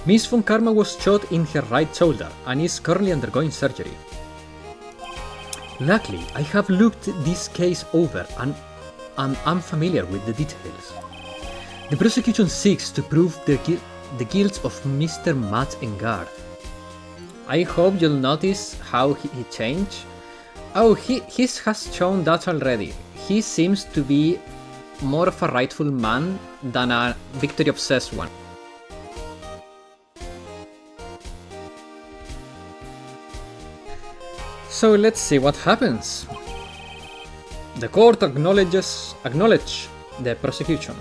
Miss Von Karma was shot in her right shoulder and is currently undergoing surgery. Luckily, I have looked this case over and I'm familiar with the details. The prosecution seeks to prove the guilt of Mr. Matt Engard. I hope you'll notice how he changed. Oh, he has shown that already. He seems to be more of a rightful man than a victory-obsessed one. So let's see what happens. The court acknowledge the prosecution.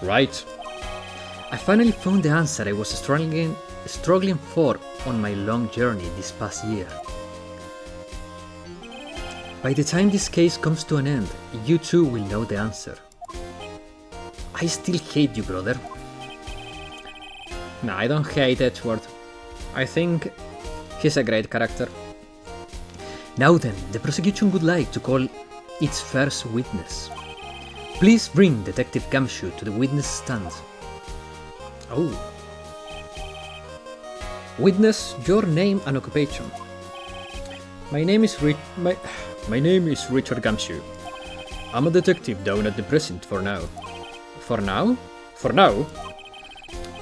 Right. I finally found the answer I was struggling for on my long journey this past year. By the time this case comes to an end, you too will know the answer. I still hate you, brother. No, I don't hate Edgeworth. I think he's a great character. Now then, the prosecution would like to call its first witness. Please bring Detective Gumshoe to the witness stand. Oh. Witness, your name and occupation. My name is Richard Gumshoe. I'm a detective down at the precinct for now. For now? For now?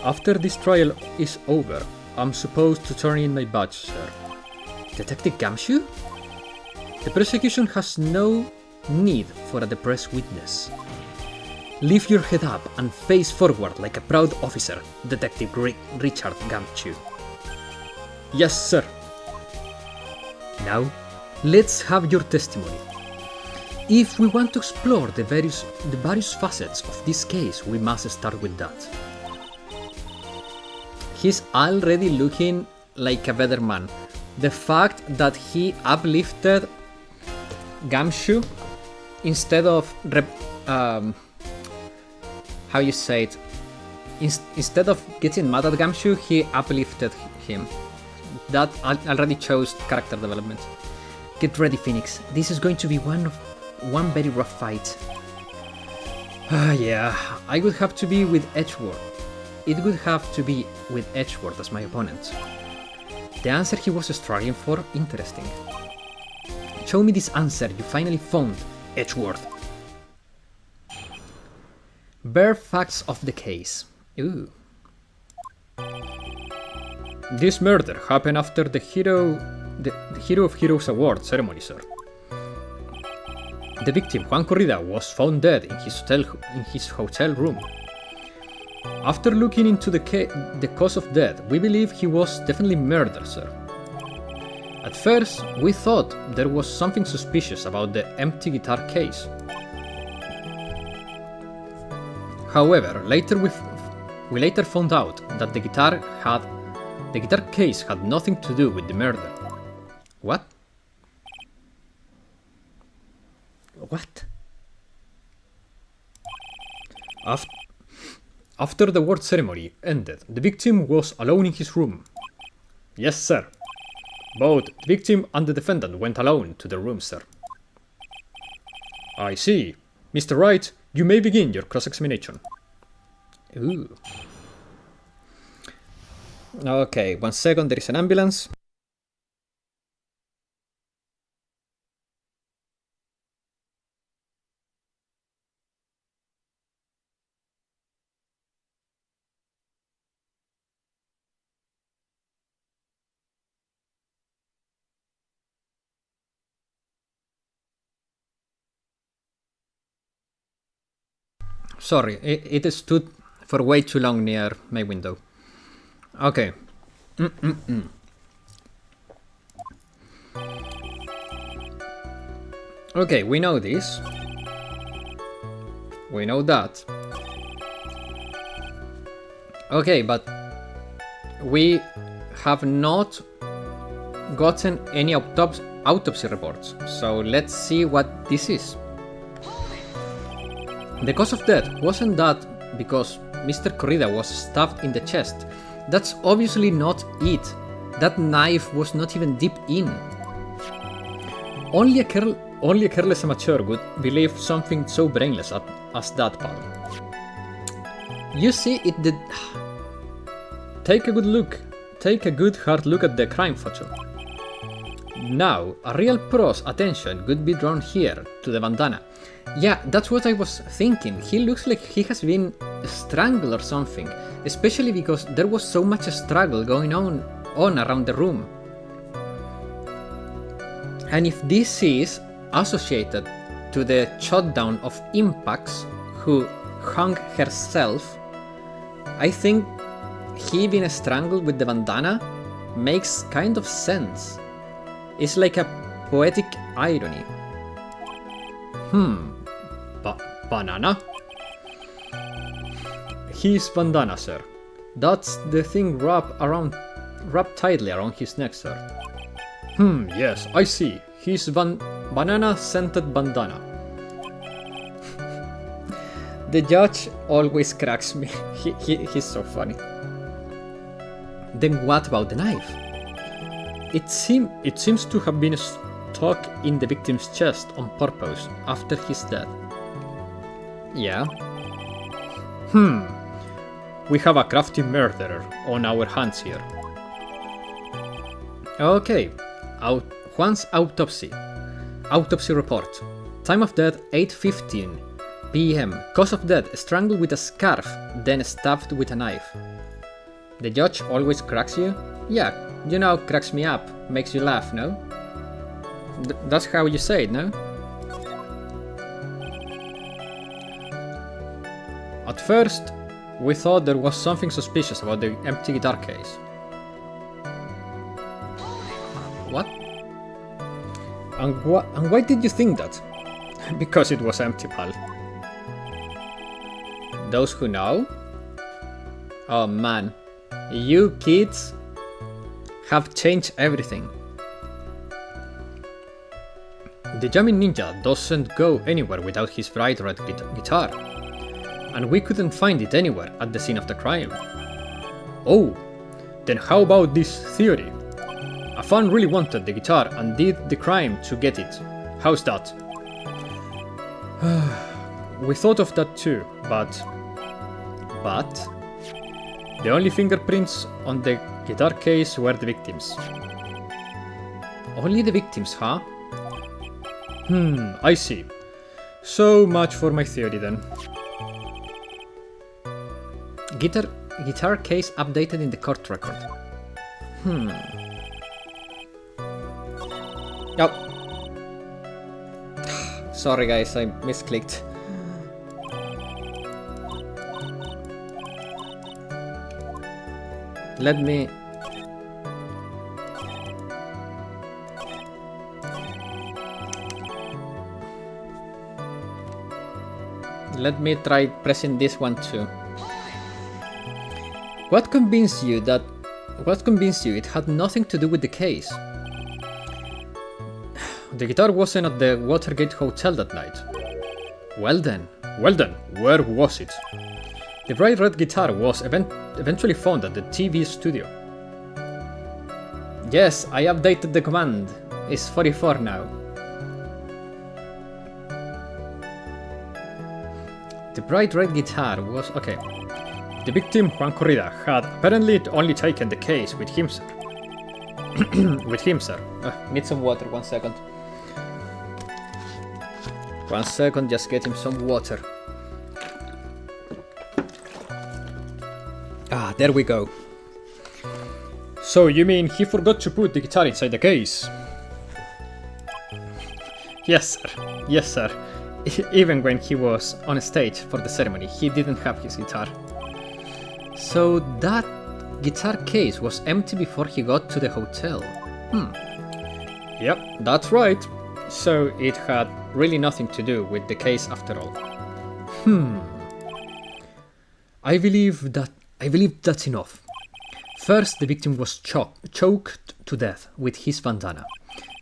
After this trial is over, I'm supposed to turn in my badge, sir. Detective Gumshoe? The prosecution has no need for a depressed witness. Lift your head up and face forward like a proud officer, Detective Richard Gumshoe. Yes, sir. Now, let's have your testimony. If we want to explore the various facets of this case, we must start with that. he's already looking like a better man. The fact that he uplifted Gumshoe instead of how you say it, instead of getting mad at Gumshoe, he uplifted him. That already shows character development. Get ready, Phoenix. This is going to be one very rough fight. Yeah, I would have to be with Edgeworth. It would have to be with Edgeworth as my opponent. The answer he was struggling for, interesting. Show me this answer you finally found, Edgeworth. Bare facts of the case. Ooh. This murder happened after the Hero of Heroes Award ceremony, sir. The victim, Juan Corrida, was found dead in his hotel room. After looking into the cause of death, we believe he was definitely murdered, sir. At first, we thought there was something suspicious about the empty guitar case. However, we later found out that the guitar case had nothing to do with the murder. What? What? After the award ceremony ended, the victim was alone in his room. Yes, sir. Both the victim and the defendant went alone to the room, sir. I see. Mr. Wright, you may begin your cross-examination. Ooh. Okay, 1 second, there is an ambulance. Sorry, it stood for way too long near my window. Okay. Okay, we know this. We know that. Okay, but we have not gotten any autopsy reports, so let's see what this is. The cause of death wasn't that because Mr. Corrida was stabbed in the chest. That's obviously not it. That knife was not even deep in. Only a careless amateur would believe something so brainless as that, pal. You see, it did. Take a good hard look at the crime photo. Now, a real pro's attention could be drawn here to the bandana. Yeah, that's what I was thinking. He looks like he has been strangled or something, especially because there was so much struggle going on around the room. And if this is associated to the shutdown of Impax, who hung herself, I think he being strangled with the bandana makes kind of sense. It's like a poetic irony. Banana? His bandana, sir. That's the thing wrapped tightly around his neck, sir. Yes, I see. His banana-scented bandana. The judge always cracks me. He's so funny. Then what about the knife? It seems to have been stuck in the victim's chest on purpose after his death. Yeah. We have a crafty murderer on our hands here. Okay. Juan's autopsy. Autopsy report. Time of death 8:15 p.m. Cause of death strangled with a scarf, then stabbed with a knife. The judge always cracks you? Yeah, you know, cracks me up, makes you laugh, no? That's how you say it, no? At first, we thought there was something suspicious about the empty guitar case. What? And why did you think that? Because it was empty, pal. Those who know? Oh man, You kids have changed everything. The jamming ninja doesn't go anywhere without his bright red guitar, and we couldn't find it anywhere at the scene of the crime. Oh, then how about this theory? A fan really wanted the guitar and did the crime to get it. How's that? We thought of that too, but the only fingerprints on the guitar case were the victims. Only the victims, huh? I see. So much for my theory then. Guitar case updated in the court record. Oh. Sorry guys, I misclicked. Let me try pressing this one too. What convinced you it had nothing to do with the case? The guitar wasn't at the Watergate Hotel that night. Well then, where was it? The bright red guitar was eventually found at the TV studio. Yes, I updated the command. It's 44 now. The bright red guitar was... okay. The victim, Juan Corrida, had apparently only taken the case with him, sir. Need some water, 1 second. 1 second, just get him some water. Ah, there we go. So you mean he forgot to put the guitar inside the case? Yes, sir. Even when he was on stage for the ceremony, he didn't have his guitar. So that guitar case was empty before he got to the hotel. Yep, that's right. So it had really nothing to do with the case after all. I believe that's enough. First, the victim was choked to death with his bandana.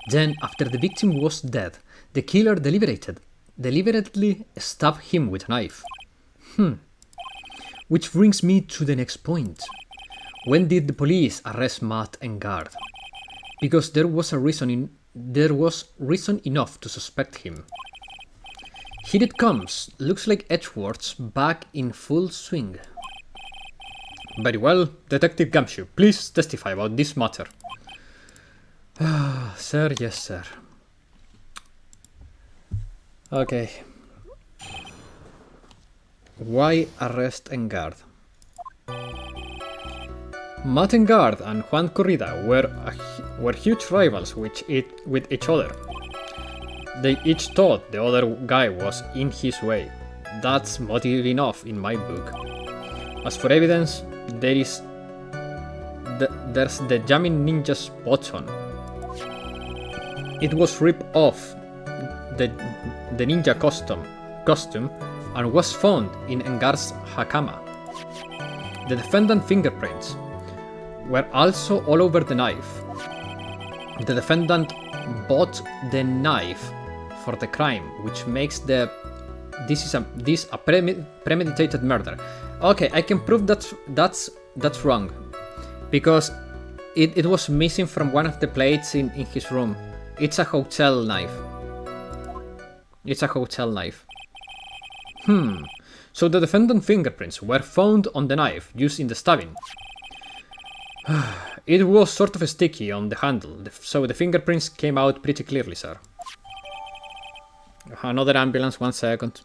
Then, after the victim was dead, the killer deliberately stabbed him with a knife. Which brings me to the next point. When did the police arrest Matt Engard? Because there was reason enough to suspect him. Here it comes. Looks like Edgeworth's back in full swing. Very well, Detective Gumshoe, please testify about this matter. Sir, yes, sir. Okay. Why arrest Engard? Matt Engard and Juan Corrida were huge rivals with each other. They each thought the other guy was in his way. That's motive enough in my book. As for evidence, there's the jamming ninja's button. It was ripped off the ninja costume and was found in Engard's hakama. The defendant's fingerprints were also all over the knife. The defendant bought the knife for the crime, which makes this a premeditated murder. Okay, I can prove that's wrong, because it was missing from one of the plates in his room. It's a hotel knife. So the defendant's fingerprints were found on the knife used in the stabbing. It was sort of sticky on the handle, so the fingerprints came out pretty clearly, sir. Another ambulance, 1 second.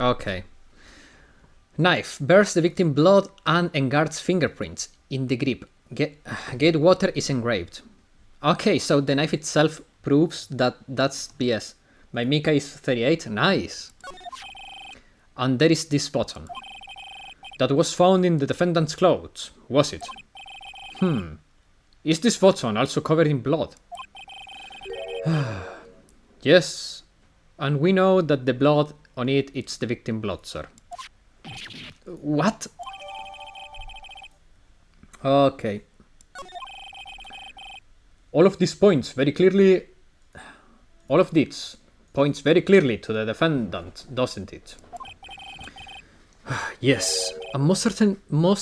Okay. Knife bears the victim's blood and Engard's fingerprints in the grip. Gatewater is engraved. Okay, so the knife itself proves that that's BS. My Mika is 38, nice. And there is this button. That was found in the defendant's clothes, was it? Is this button also covered in blood? Yes, and we know that the blood on it, it's the victim blood, sir. What? Okay. All of this points very clearly to the defendant, doesn't it? Yes, and most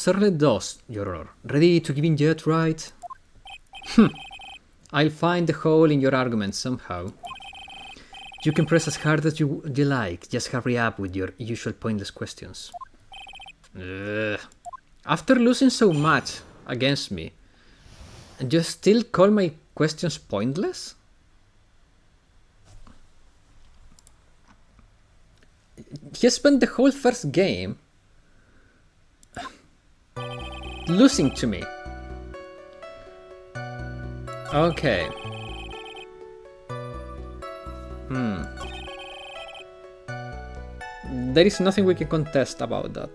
certainly does, Your Honor. Ready to give in yet, right? I'll find the hole in your argument somehow. You can press as hard as you like, just hurry up with your usual pointless questions. After losing so much against me, and you still call my questions pointless? He spent the whole first game losing to me. Okay. There is nothing we can contest about that.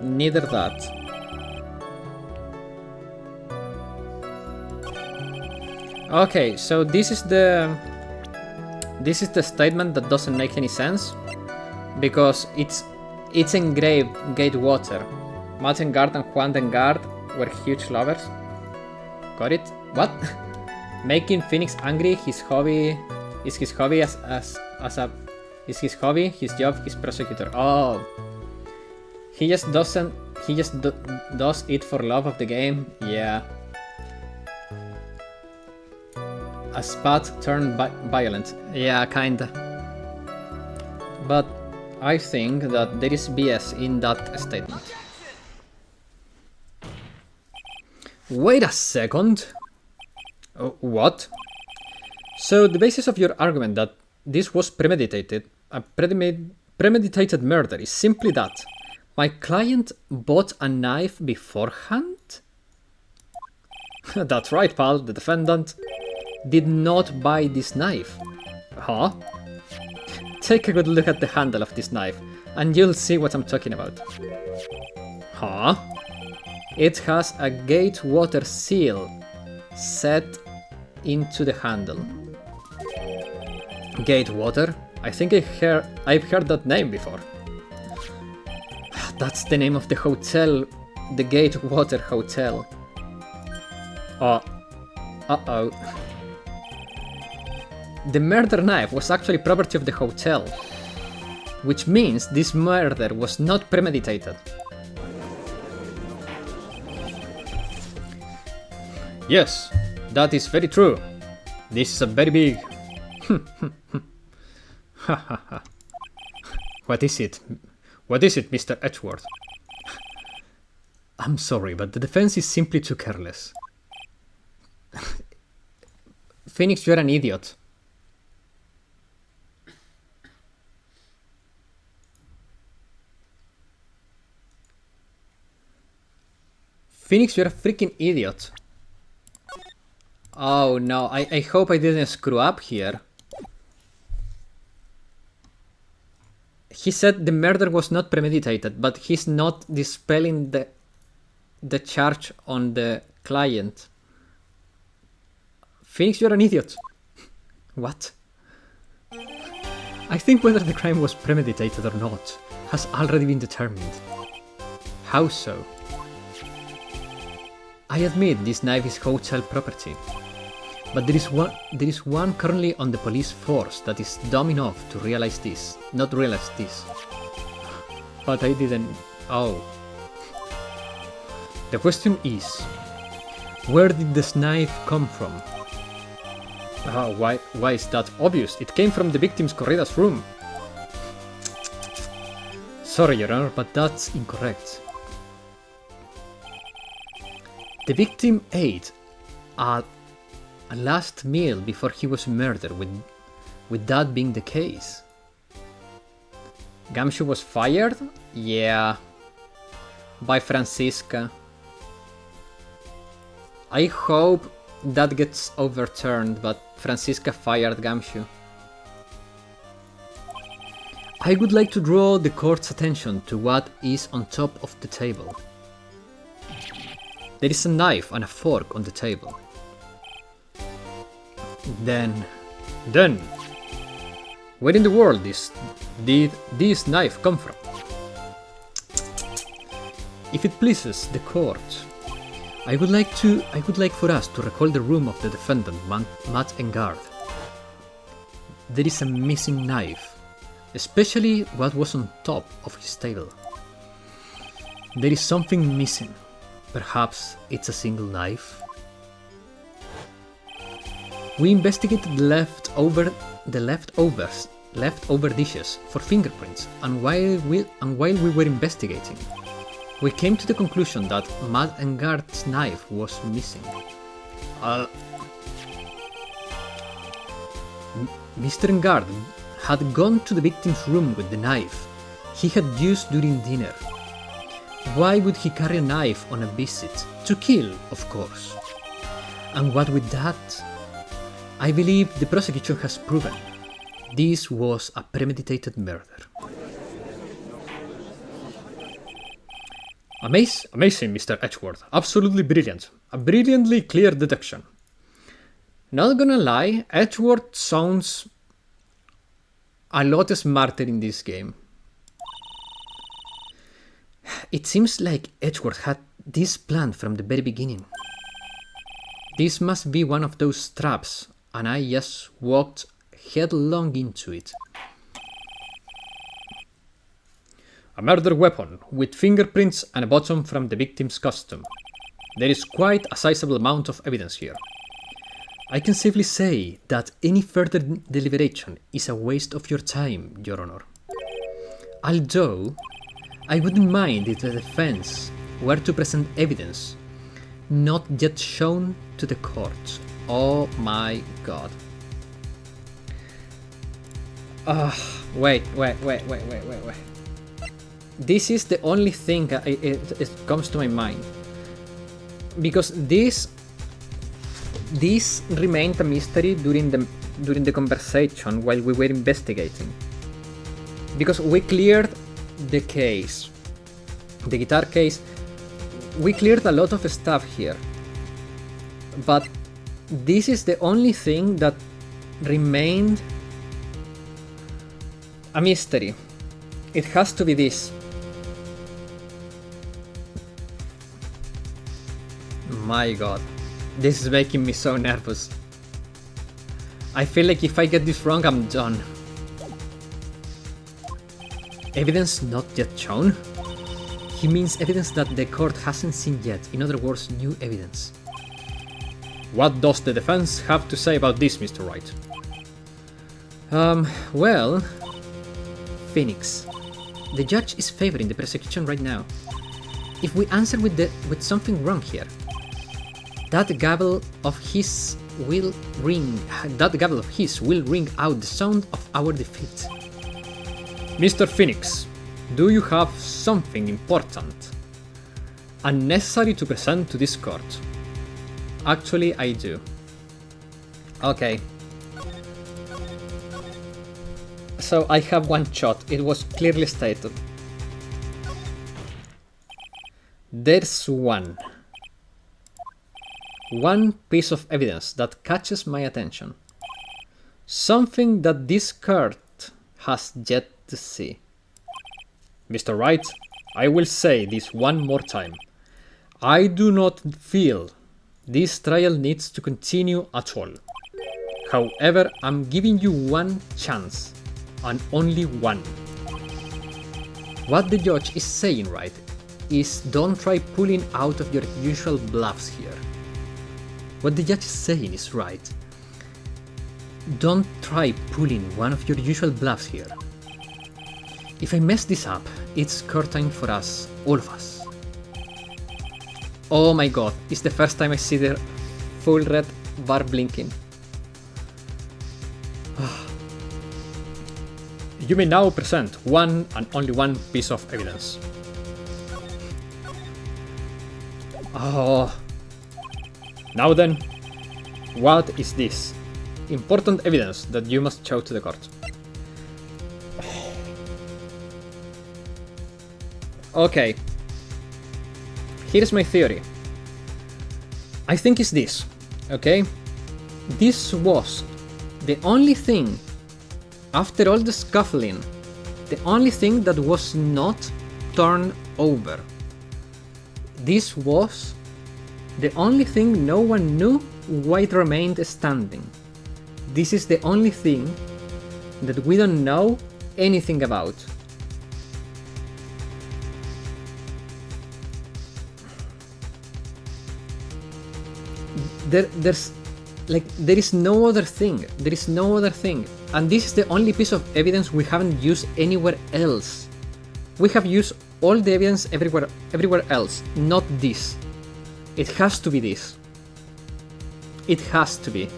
Neither that. Okay, so this is the statement that doesn't make any sense because it's engraved Gatewater. Matengard and Juan Dengard were huge lovers. Got it? What? Making Phoenix angry, his hobby is his hobby is his hobby, his job, his prosecutor. Oh, he just does it for love of the game. Yeah. A spat turned violent. Yeah, kinda. But I think that there is BS in that statement. Wait a second. What? So the basis of your argument that this was premeditated, a premeditated murder, is simply that my client bought a knife beforehand? That's right, pal. The defendant did not buy this knife. Huh? Take a good look at the handle of this knife, and you'll see what I'm talking about. Huh? It has a Gatewater seal set into the handle. Gatewater? I think I've heard that name before. That's the name of the hotel, the Gatewater Hotel. Uh-oh. The murder knife was actually property of the hotel, which means this murder was not premeditated. Yes, that is very true. This is a very big... What is it? What is it, Mr. Edgeworth? I'm sorry, but the defense is simply too careless. Phoenix, you're an idiot. Phoenix, you're a freaking idiot. Oh no, I hope I didn't screw up here. He said the murder was not premeditated, but he's not dispelling the charge on the client. Phoenix, you're an idiot. What? I think whether the crime was premeditated or not has already been determined. How so? I admit this knife is hotel property, but there is one currently on the police force that is dumb enough to not realize this. But I didn't... Oh. The question is, where did this knife come from? Why is that obvious? It came from the victim's corridas room. Sorry, Your Honor, but that's incorrect. The victim ate a last meal before he was murdered, with that being the case. Gumshoe was fired? Yeah. By Francisca. I hope that gets overturned, but Francisca fired Gumshoe. I would like to draw the court's attention to what is on top of the table. There is a knife and a fork on the table. Then, Where in the world did this knife come from? If it pleases the court, I would like for us to recall the room of the defendant, Matt Engard. There is a missing knife, especially what was on top of his table. There is something missing. Perhaps it's a single knife? We investigated the leftover dishes for fingerprints, and while we were investigating, we came to the conclusion that Matt Engard's knife was missing. Mr. Engard had gone to the victim's room with the knife he had used during dinner. Why would he carry a knife on a visit? To kill, of course. And what with that? I believe the prosecution has proven this was a premeditated murder. Amazing, Mr. Edgeworth. Absolutely brilliant. A brilliantly clear deduction. Not gonna lie, Edgeworth sounds a lot smarter in this game. It seems like Edgeworth had this planned from the very beginning. This must be one of those traps, and I just walked headlong into it. A murder weapon with fingerprints and a bottom from the victim's costume. There is quite a sizable amount of evidence here. I can safely say that any further deliberation is a waste of your time, Your Honor. Although, I wouldn't mind if the defense were to present evidence not yet shown to the court. Oh my god. Wait. This is the only thing it comes to my mind. Because this remained a mystery during the conversation while we were investigating. Because we cleared the case, the guitar case, we cleared a lot of stuff here. But this is the only thing that remained a mystery. It has to be this. My god, this is making me so nervous. I feel like if I get this wrong, I'm done. Evidence not yet shown? He means evidence that the court hasn't seen yet, in other words, new evidence. What does the defense have to say about this, Mr. Wright? Well... Phoenix. The judge is favoring the prosecution right now. If we answer with something wrong here, that gavel of his will ring out the sound of our defeat. Mr. Phoenix, do you have something important and necessary to present to this court? Actually, I do. Okay. So I have one shot. It was clearly stated. There's one piece of evidence that catches my attention. Something that this court has yet to see. Mr. Wright, I will say this one more time. I do not feel this trial needs to continue at all. However, I'm giving you one chance, and only one. What the judge is saying, right, is don't try pulling out of your usual bluffs here. What the judge is saying is right. Don't try pulling one of your usual bluffs here. If I mess this up, it's court time for us, all of us. Oh my god, it's the first time I see the full red bar blinking. You may now present one and only one piece of evidence. Oh. Now then, what is this? Important evidence that you must show to the court. Okay. Here's my theory. I think it's this, okay? This was the only thing After all the scuffling, the only thing that was not turned over. This was the only thing no one knew why it remained standing. This is the only thing that we don't know anything about. There is no other thing. There is no other thing. And this is the only piece of evidence we haven't used anywhere else. We have used all the evidence everywhere else, not this. It has to be this. It has to be.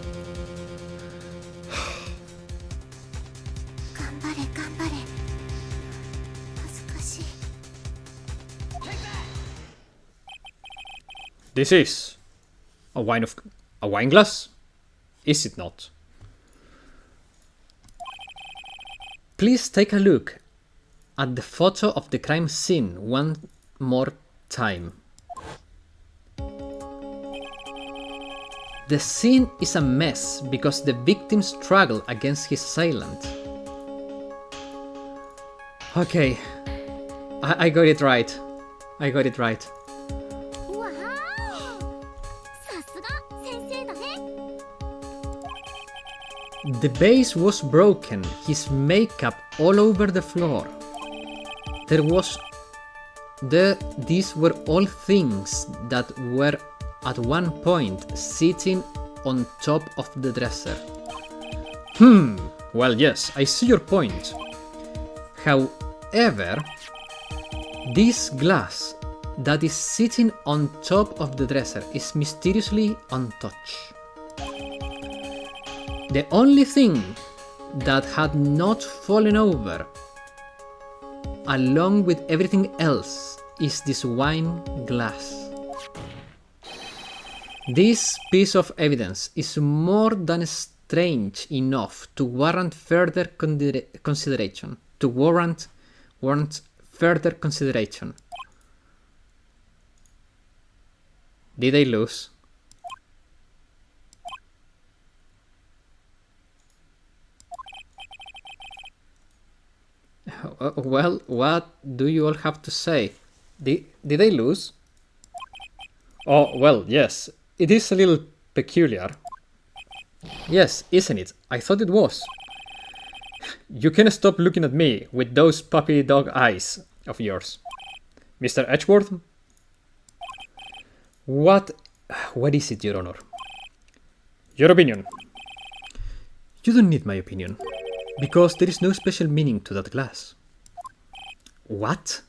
This is a wine glass? Is it not? Please take a look at the photo of the crime scene one more time. The scene is a mess because the victim struggled against his assailant. Okay, I got it right. I got it right. The vase was broken, his makeup all over the floor. These were all things that were at one point sitting on top of the dresser. Well yes, I see your point. However, this glass that is sitting on top of the dresser is mysteriously untouched. The only thing that had not fallen over, along with everything else, is this wine glass. This piece of evidence is more than strange enough to warrant further consideration. Warrant further consideration. Did I lose? Well, what do you all have to say? Did I lose? Oh, well, yes. It is a little peculiar. Yes, isn't it? I thought it was. You can't stop looking at me with those puppy dog eyes of yours. Mr. Edgeworth? What is it, Your Honor? Your opinion. You don't need my opinion. Because there is no special meaning to that glass. What?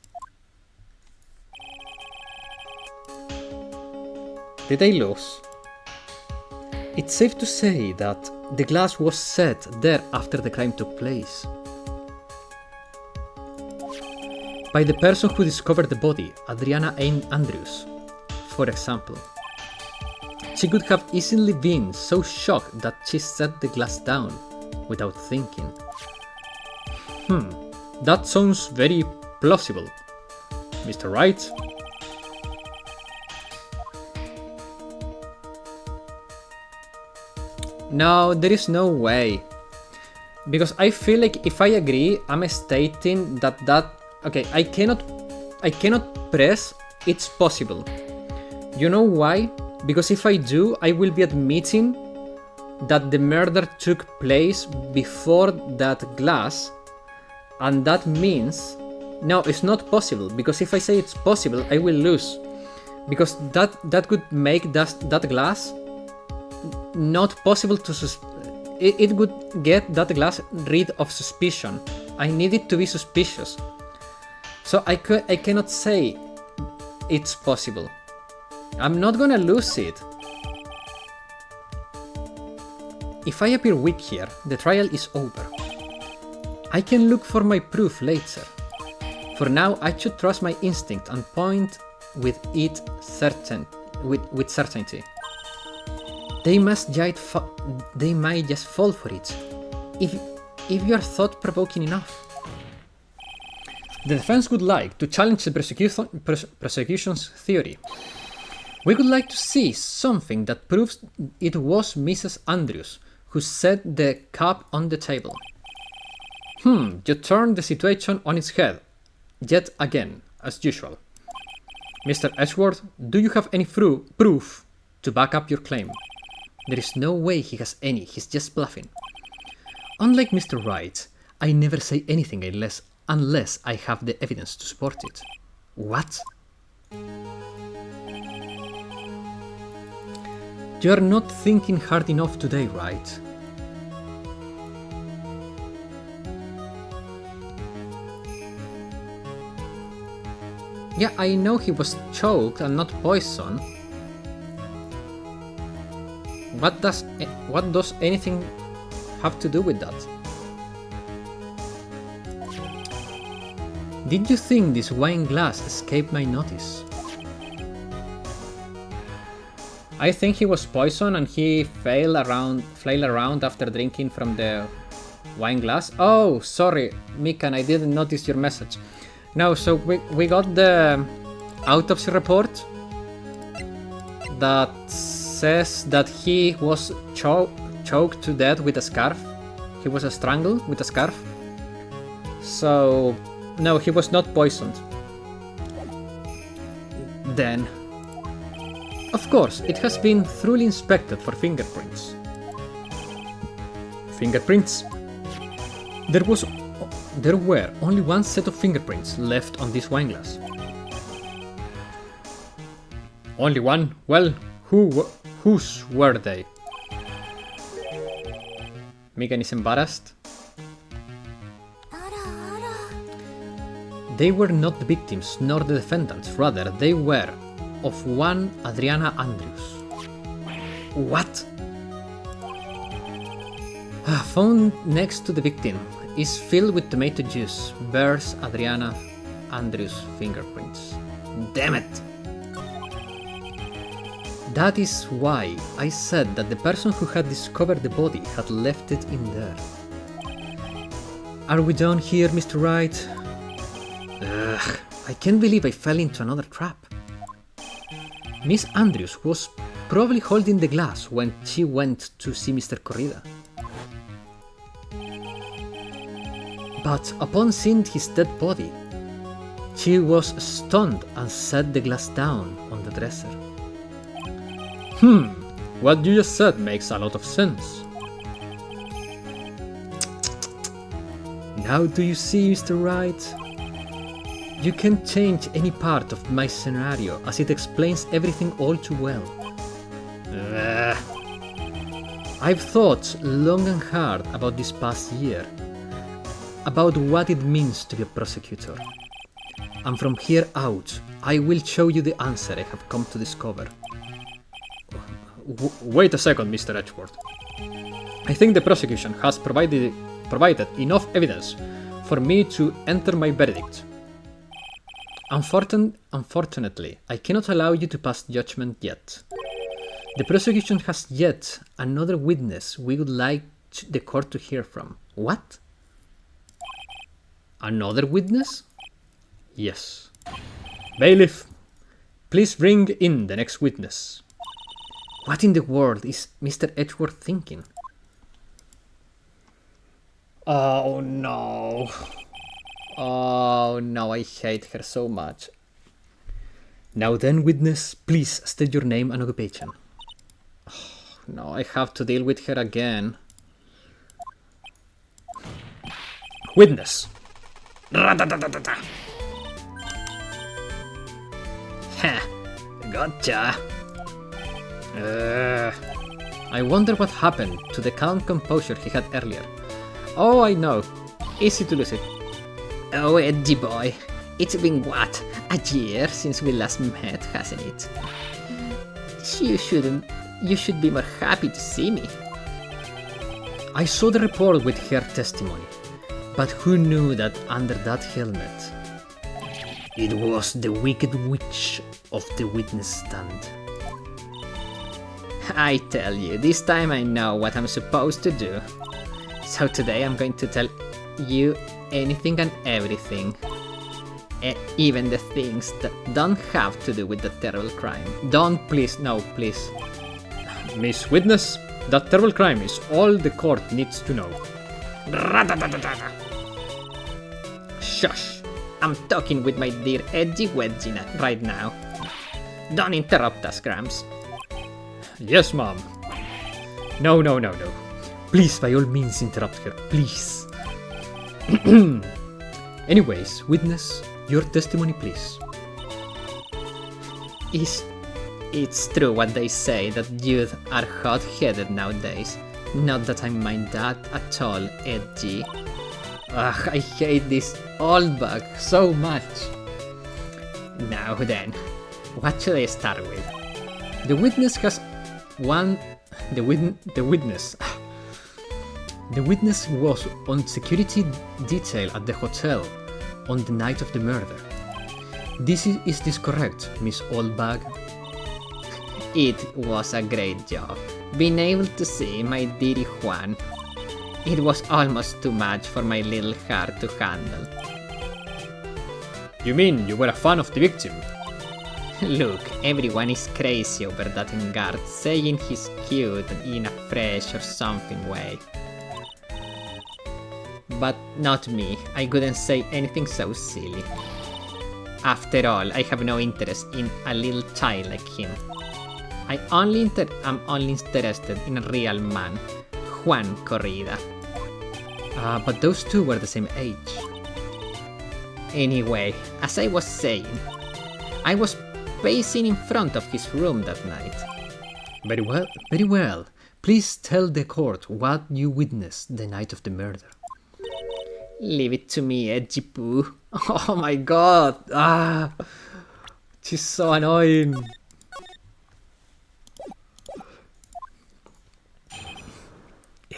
Did I lose? It's safe to say that the glass was set there after the crime took place. By the person who discovered the body, Adriana Ann Andrews, for example. She could have easily been so shocked that she set the glass down without thinking. That sounds very plausible. Mr. Wright? No, there is no way. Because I feel like if I agree, I'm stating that okay, I cannot press it's possible. You know why? Because if I do, I will be admitting that the murder took place before that glass, and that means no, it's not possible, because if I say it's possible, I will lose, because that could make that glass not possible to it would get that glass rid of suspicion. I need it to be suspicious, so I cannot say it's possible. I'm not gonna lose it. If I appear weak here, the trial is over. I can look for my proof later. For now, I should trust my instinct and point with certainty. They might just fall for it, if you are thought-provoking enough. The defense would like to challenge the prosecution's theory. We would like to see something that proves it was Mrs. Andrews who set the cup on the table. You turned the situation on its head. Yet again, as usual. Mr. Edgeworth, do you have any proof to back up your claim? There is no way he has any, he's just bluffing. Unlike Mr. Wright, I never say anything unless I have the evidence to support it. What? You're not thinking hard enough today, right? Yeah, I know he was choked and not poisoned. What does anything have to do with that? Did you think this wine glass escaped my notice? I think he was poisoned and he flailed around after drinking from the wine glass. Oh, sorry, Mikan, I didn't notice your message. No, so we got the autopsy report that says that he was choked to death with a scarf. He was strangled with a scarf. So, no, he was not poisoned. Then, of course, it has been thoroughly inspected for fingerprints. Fingerprints? There were only one set of fingerprints left on this wine glass. Only one? Well, whose were they? Megan is embarrassed. They were not the victims nor the defendants, rather they were of one Adriana Andrews. What? Found next to the victim is filled with tomato juice, bears Adriana Andrews' fingerprints. Damn it! That is why I said that the person who had discovered the body had left it in there. Are we done here, Mr. Wright? Ugh, I can't believe I fell into another trap. Miss Andrews was probably holding the glass when she went to see Mr. Corrida. But upon seeing his dead body, she was stunned and set the glass down on the dresser. What you just said makes a lot of sense. Now do you see, Mr. Wright? You can change any part of my scenario as it explains everything all too well. I've thought long and hard about this past year, about what it means to be a prosecutor. And from here out, I will show you the answer I have come to discover. Wait a second, Mr. Edgeworth. I think the prosecution has provided enough evidence for me to enter my verdict. Unfortunately, I cannot allow you to pass judgment yet. The prosecution has yet another witness we would like the court to hear from. What? Another witness? Yes. Bailiff, please bring in the next witness. What in the world is Mr. Edgeworth thinking? Oh no. Oh no, I hate her so much. Now then, witness, please state your name and occupation. Oh, no, I have to deal with her again. Witness. Ra-da-da-da-da-da. Ha, gotcha. I wonder what happened to the calm composure he had earlier. Oh, I know. Easy to lose it. Oh, Eddie boy. It's been what? A year since we last met, hasn't it? You should be more happy to see me. I saw the report with her testimony, but who knew that under that helmet it was the wicked witch of the witness stand? I tell you, this time I know what I'm supposed to do. So today I'm going to tell you anything and everything. Even the things that don't have to do with the terrible crime. Don't, please, no, please. Miss Witness, that terrible crime is all the court needs to know. Shush! I'm talking with my dear Edgy Wedgie right now. Don't interrupt us, Gramps. Yes, Mom. No. Please, by all means, interrupt her, please. Anyways, witness, your testimony, please. It's true what they say, that youth are hot-headed nowadays. Not that I mind that at all, Edgy. Ugh, I hate this old bug so much. Now then, what should I start with? The witness has one... The witness was on security detail at the hotel on the night of the murder. Is this correct, Miss Oldbag? It was a great job, being able to see my dearie Juan. It was almost too much for my little heart to handle. You mean you were a fan of the victim? Look, everyone is crazy over that guard, saying he's cute in a fresh or something way. But not me, I couldn't say anything so silly. After all, I have no interest in a little child like him. I'm only interested in a real man, Juan Corrida. But those two were the same age. Anyway, as I was saying, I was pacing in front of his room that night. Very well. Please tell the court what you witnessed the night of the murder. Leave it to me, Edgy Poo. Oh my god! She's so annoying.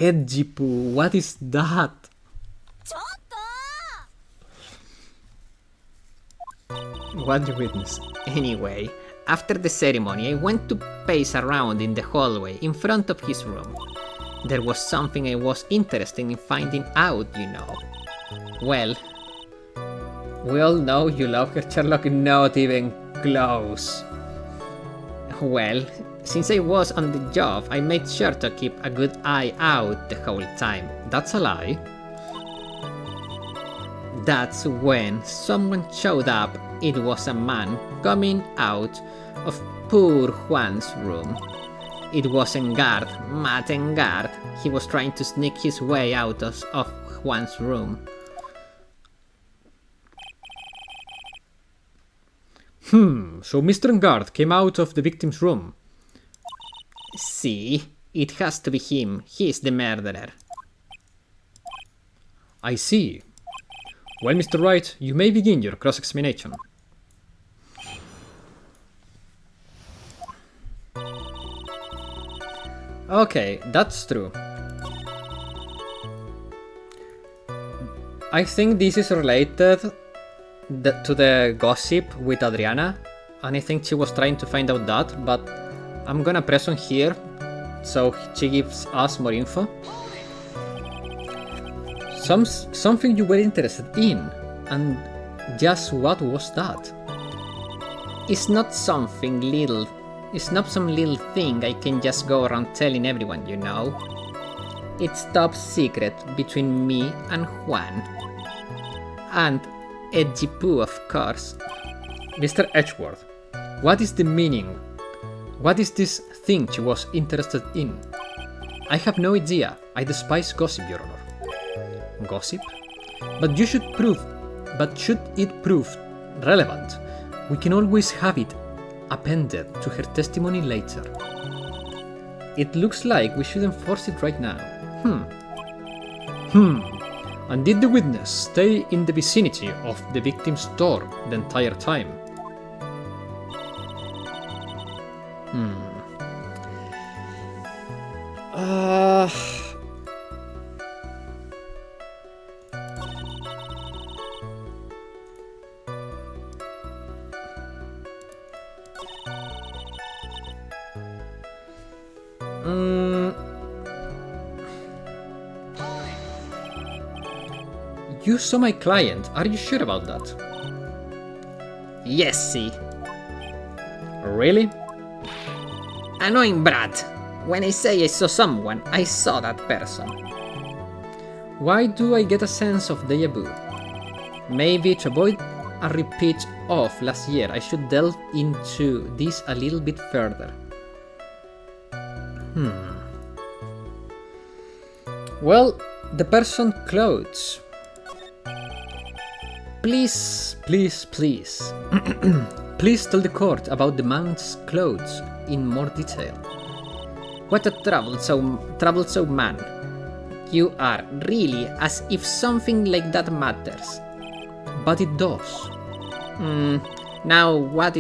Edgy Poo, what is that? What you witnessed? Anyway, after the ceremony, I went to pace around in the hallway in front of his room. There was something I was interested in finding out, you know. Well, we all know you love her, Sherlock, not even close. Well, since I was on the job, I made sure to keep a good eye out the whole time. That's a lie. That's when someone showed up. It was a man coming out of poor Juan's room. It was Engard, Matt Engard. He was trying to sneak his way out of Juan's room. So Mr. Engard came out of the victim's room. See, it has to be him. He is the murderer. I see. Well, Mr. Wright, you may begin your cross-examination. Okay, that's true. I think this is related to the gossip with Adriana, and I think she was trying to find out that, but I'm gonna press on here so she gives us more info. Something you were interested in, and just what was that? It's not some little thing I can just go around telling everyone, you know. It's top secret between me and Juan. And Edgy Poo, of course. Mr. Edgeworth, what is the meaning? What is this thing she was interested in? I have no idea. I despise gossip, Your Honor. Gossip? But should it prove relevant, we can always have it appended to her testimony later. It looks like we should enforce it right now. And did the witness stay in the vicinity of the victim's door the entire time? You saw my client, are you sure about that? Yes, see. Really? Annoying brat. When I say I saw someone, I saw that person. Why do I get a sense of deja vu? Maybe to avoid a repeat of last year, I should delve into this a little bit further. Well, the person clothes. Please, please, please. Please tell the court about the man's clothes in more detail. What a troublesome man. You are, really, as if something like that matters. But it does. Now what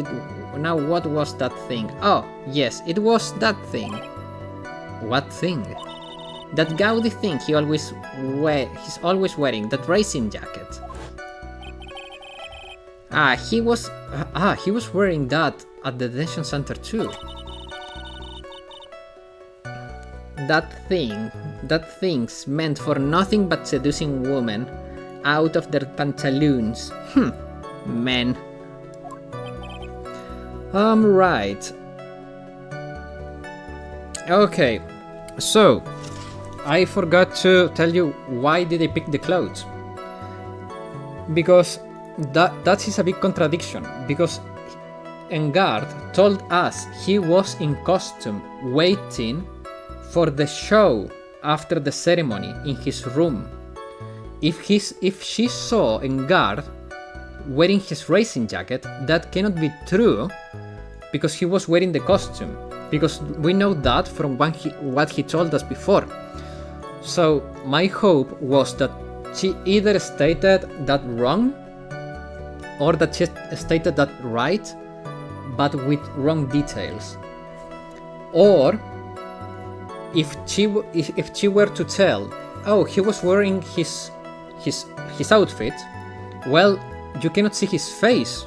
was that thing? Oh, yes, it was that thing. What thing? That gaudy thing he's always wearing, that racing jacket. He was wearing that at the detention center too. That thing's meant for nothing but seducing women out of their pantaloons. Men. Right. Okay, so I forgot to tell you why did I pick the clothes. Because that is a big contradiction. Because Engard told us he was in costume waiting for the show after the ceremony in his room. If she saw Engard wearing his racing jacket, that cannot be true because he was wearing the costume. Because we know that from what he told us before. So my hope was that she either stated that wrong or that she stated that right, but with wrong details. Or if she were to tell, oh, he was wearing his outfit, well, you cannot see his face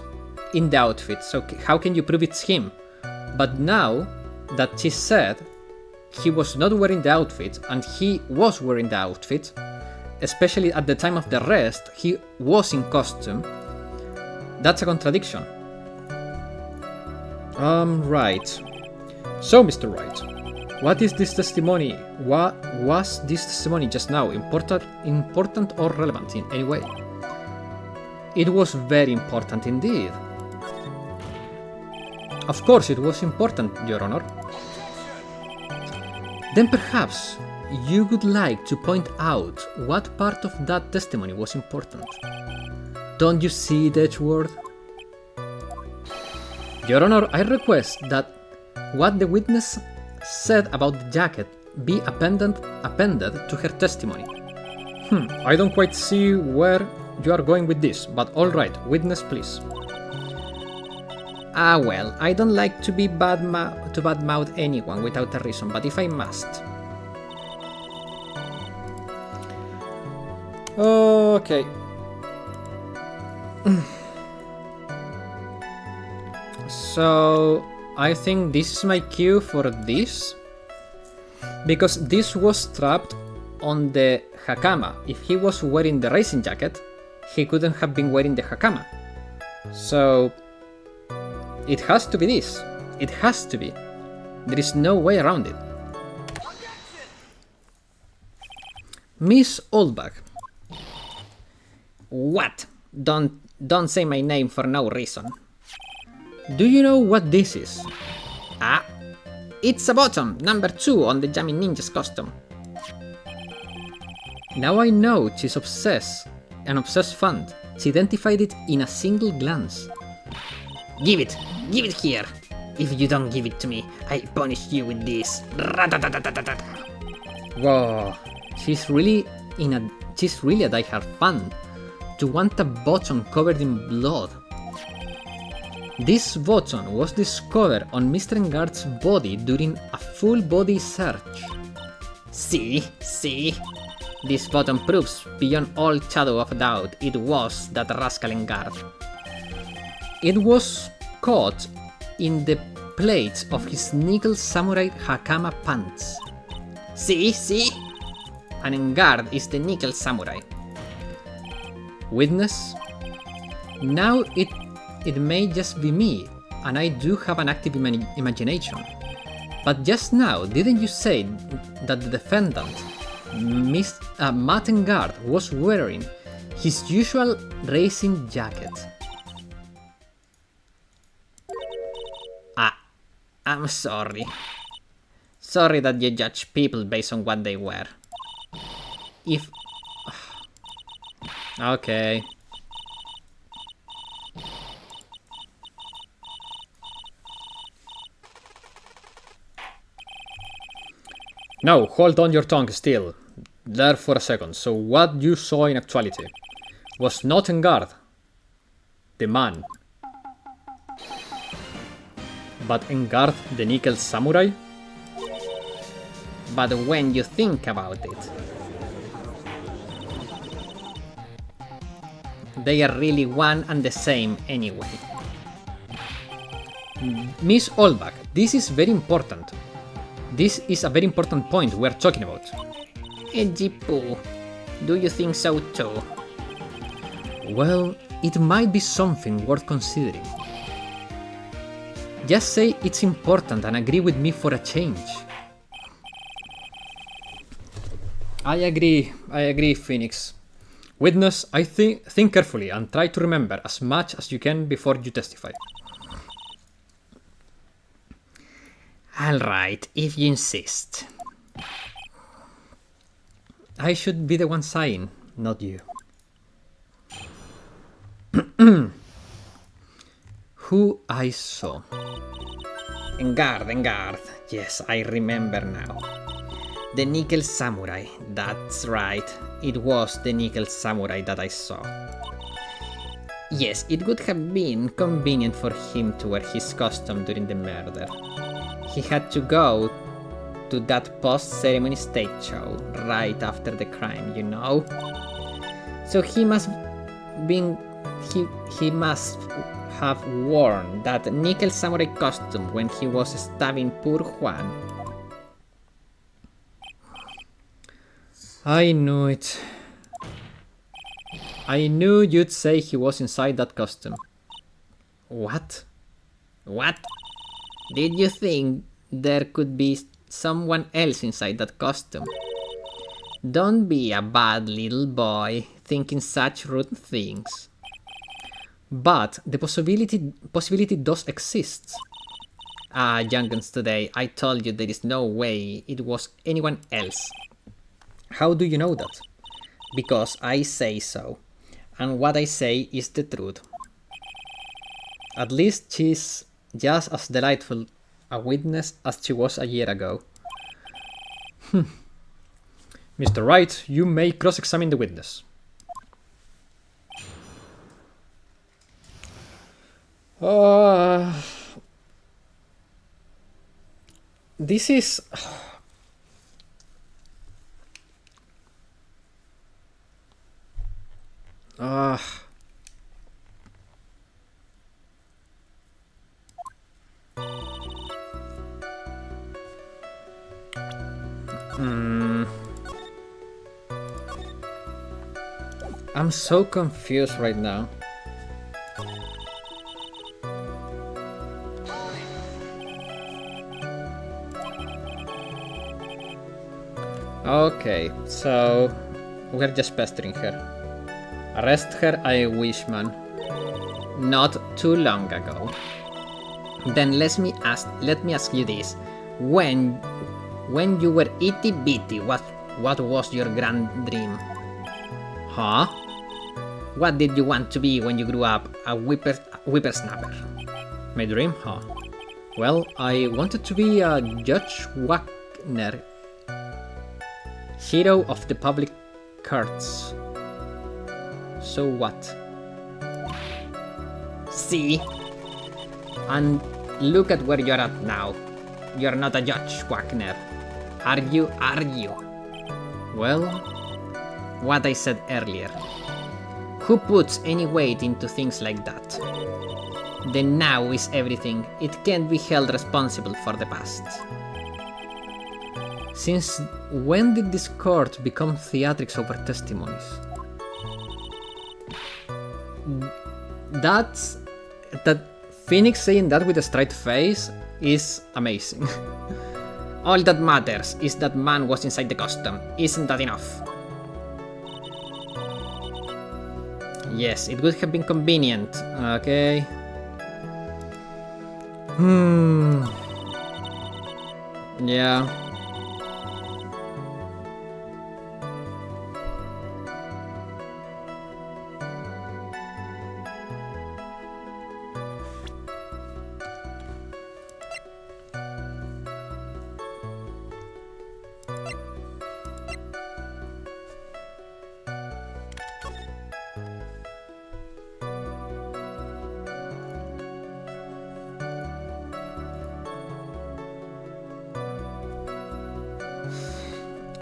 in the outfit, so how can you prove it's him? But now that she said he was not wearing the outfit and he was wearing the outfit, especially at the time of the arrest, he was in costume, that's a contradiction. Right. So, Mr. Wright, what is this testimony? What was this testimony just now? Important or relevant in any way? It was very important indeed. Of course it was important, Your Honor. Then perhaps you would like to point out what part of that testimony was important. Don't you see the word? Your Honor, I request that what the witness said about the jacket be appended to her testimony. I don't quite see where you are going with this, but alright, witness please. Well, I don't like to be badmouth anyone without a reason, but if I must. Okay. So, I think this is my cue for this, because this was strapped on the hakama. If he was wearing the racing jacket, he couldn't have been wearing the hakama. So, it has to be this. It has to be. There is no way around it. Miss Oldbag. What? Don't say my name for no reason. Do you know what this is? It's a button, number 2 on the Jammin' Ninja's costume. Now I know she's an obsessed fan. She identified it in a single glance. Give it here. If you don't give it to me, I punish you with this. Whoa, she's really a diehard fan. To want a button covered in blood. This button was discovered on Mr. Engard's body during a full body search. See? This button proves beyond all shadow of doubt it was that rascal Engard. It was caught in the plates of his nickel samurai hakama pants. See? And Engard is the nickel samurai. Witness? Now it may just be me, and I do have an active imagination. But just now, didn't you say that the defendant, Matt Engard, was wearing His usual racing jacket. I'm sorry. Sorry that you judge people based on what they wear. If... Okay. No, hold on your tongue still. There for a second. So what you saw in actuality was not Engard, the man, but Engard the Nickel Samurai? But when you think about it, they are really one and the same anyway. Miss Oldback, this is very important. This is a very important point we're talking about. Edgy Poo, do you think so too? Well, it might be something worth considering. Just say it's important and agree with me for a change. I agree, Phoenix. Witness, I think carefully and try to remember as much as you can before you testify. Alright, if you insist. I should be the one sighing, not you. Who I saw? Engard. Yes, I remember now. The Nickel Samurai, that's right. It was the Nickel Samurai that I saw. Yes, it would have been convenient for him to wear his costume during the murder. He had to go to that post-ceremony stage show right after the crime, you know? So he must have worn that Nickel Samurai costume when he was stabbing poor Juan. I knew it. I knew you'd say he was inside that costume. What? What? Did you think there could be someone else inside that costume? Don't be a bad little boy thinking such rude things. But the possibility does exist. Ah, young'uns today, I told you there is no way it was anyone else. How do you know that? Because I say so. And what I say is the truth. At least she's just as delightful a witness as she was a year ago. Mr. Wright, you may cross-examine the witness. This is... I'm so confused right now. Okay, so we're just pestering her. Arrest her, I wish, man. Not too long ago. Then let me ask you this: when you were itty bitty, what was your grand dream? Huh? What did you want to be when you grew up? A whippersnapper. My dream, huh? Well, I wanted to be a Judge Wagner, hero of the public courts. So what? See? And look at where you're at now. You're not a Judge Wagner. Are you? Well, what I said earlier. Who puts any weight into things like that? The now is everything. It can't be held responsible for the past. Since when did this court become theatrics over testimonies? That Phoenix saying that with a straight face is amazing. All that matters is that man was inside the costume. Isn't that enough? Yes, it would have been convenient. Okay. Yeah.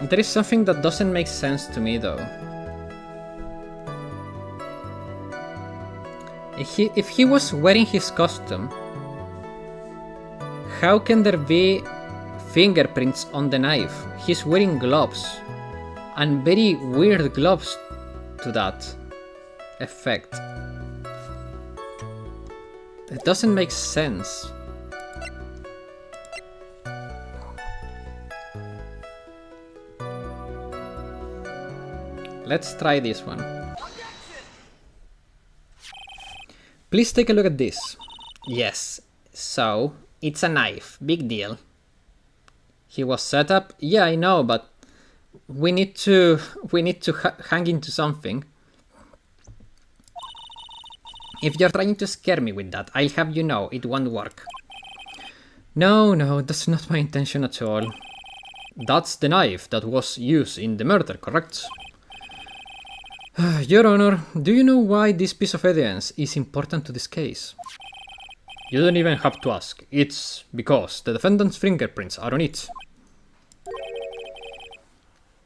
There is something that doesn't make sense to me though. If he was wearing his costume, how can there be fingerprints on the knife? He's wearing gloves, and very weird gloves to that effect. It doesn't make sense. Let's try this one. Please take a look at this. Yes, so it's a knife, big deal. He was set up, yeah, I know, but we need to hang into something. If you're trying to scare me with that, I'll have you know it won't work. No, that's not my intention at all. That's the knife that was used in the murder, correct? Your Honor, do you know why this piece of evidence is important to this case? You don't even have to ask. It's because the defendant's fingerprints are on it.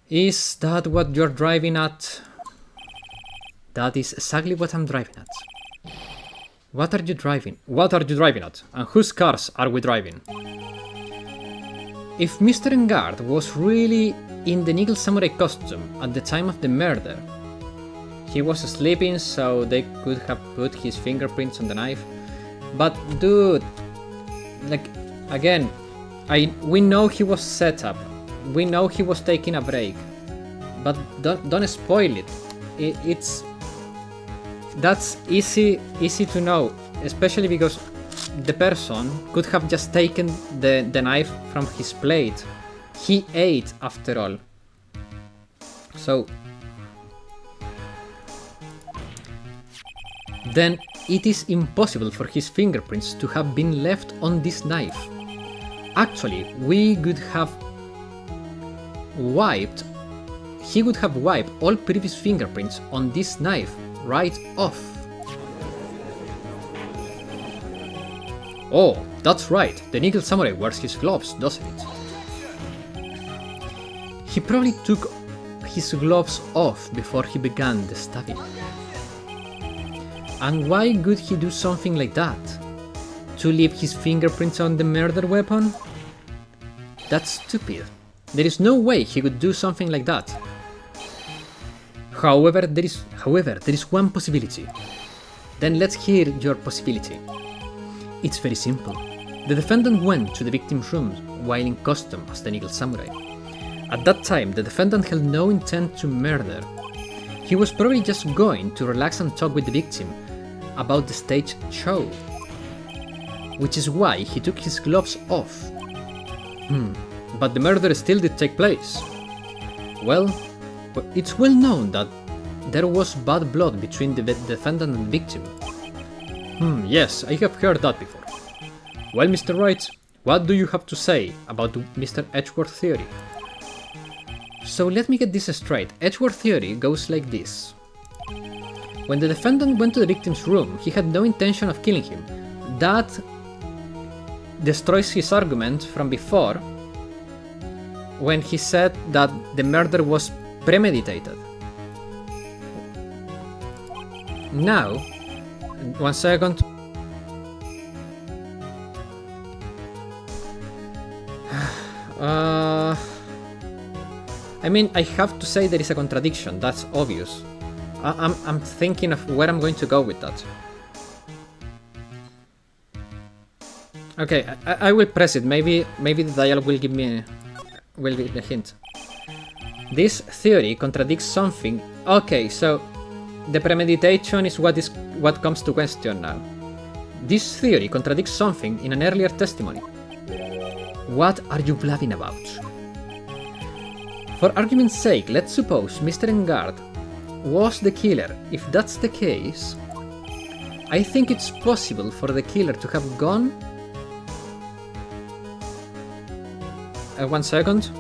Is that what you're driving at? That is exactly what I'm driving at. What are you driving? What are you driving at? And whose cars are we driving? If Mr. Engard was really in the Eagle Samurai costume at the time of the murder, he was sleeping, so they could have put his fingerprints on the knife. But dude, like, again, we know he was set up. We know he was taking a break. But don't spoil it. That's easy to know, especially because the person could have just taken the knife from his plate. He ate after all. So then it is impossible for his fingerprints to have been left on this knife. Actually, he would have wiped all previous fingerprints on this knife right off. Oh, that's right, the Eagle Samurai wears his gloves, doesn't it? He probably took his gloves off before he began the stabbing. And why would he do something like that? To leave his fingerprints on the murder weapon? That's stupid. There is no way he would do something like that. However, there is one possibility. Then let's hear your possibility. It's very simple. The defendant went to the victim's room while in costume as the Eagle Samurai. At that time, the defendant had no intent to murder. He was probably just going to relax and talk with the victim about the stage show, which is why he took his gloves off. But the murder still did take place. Well, it's well known that there was bad blood between the defendant and victim. Yes, I have heard that before. Well, Mr. Wright, what do you have to say about Mr. Edgeworth's theory? So let me get this straight. Edgeworth's theory goes like this. When the defendant went to the victim's room, he had no intention of killing him. That destroys his argument from before, when he said that the murder was premeditated. Now, one second. I mean, I have to say there is a contradiction, that's obvious. I'm thinking of where I'm going to go with that. Okay, I will press it, maybe the dialogue will give me a hint. This theory contradicts something. Okay, so The premeditation is what comes to question now. This theory contradicts something in an earlier testimony. What are you blabbing about? For argument's sake, let's suppose Mr. Engard was the killer. If that's the case, I think it's possible for the killer to have gone... 1 second.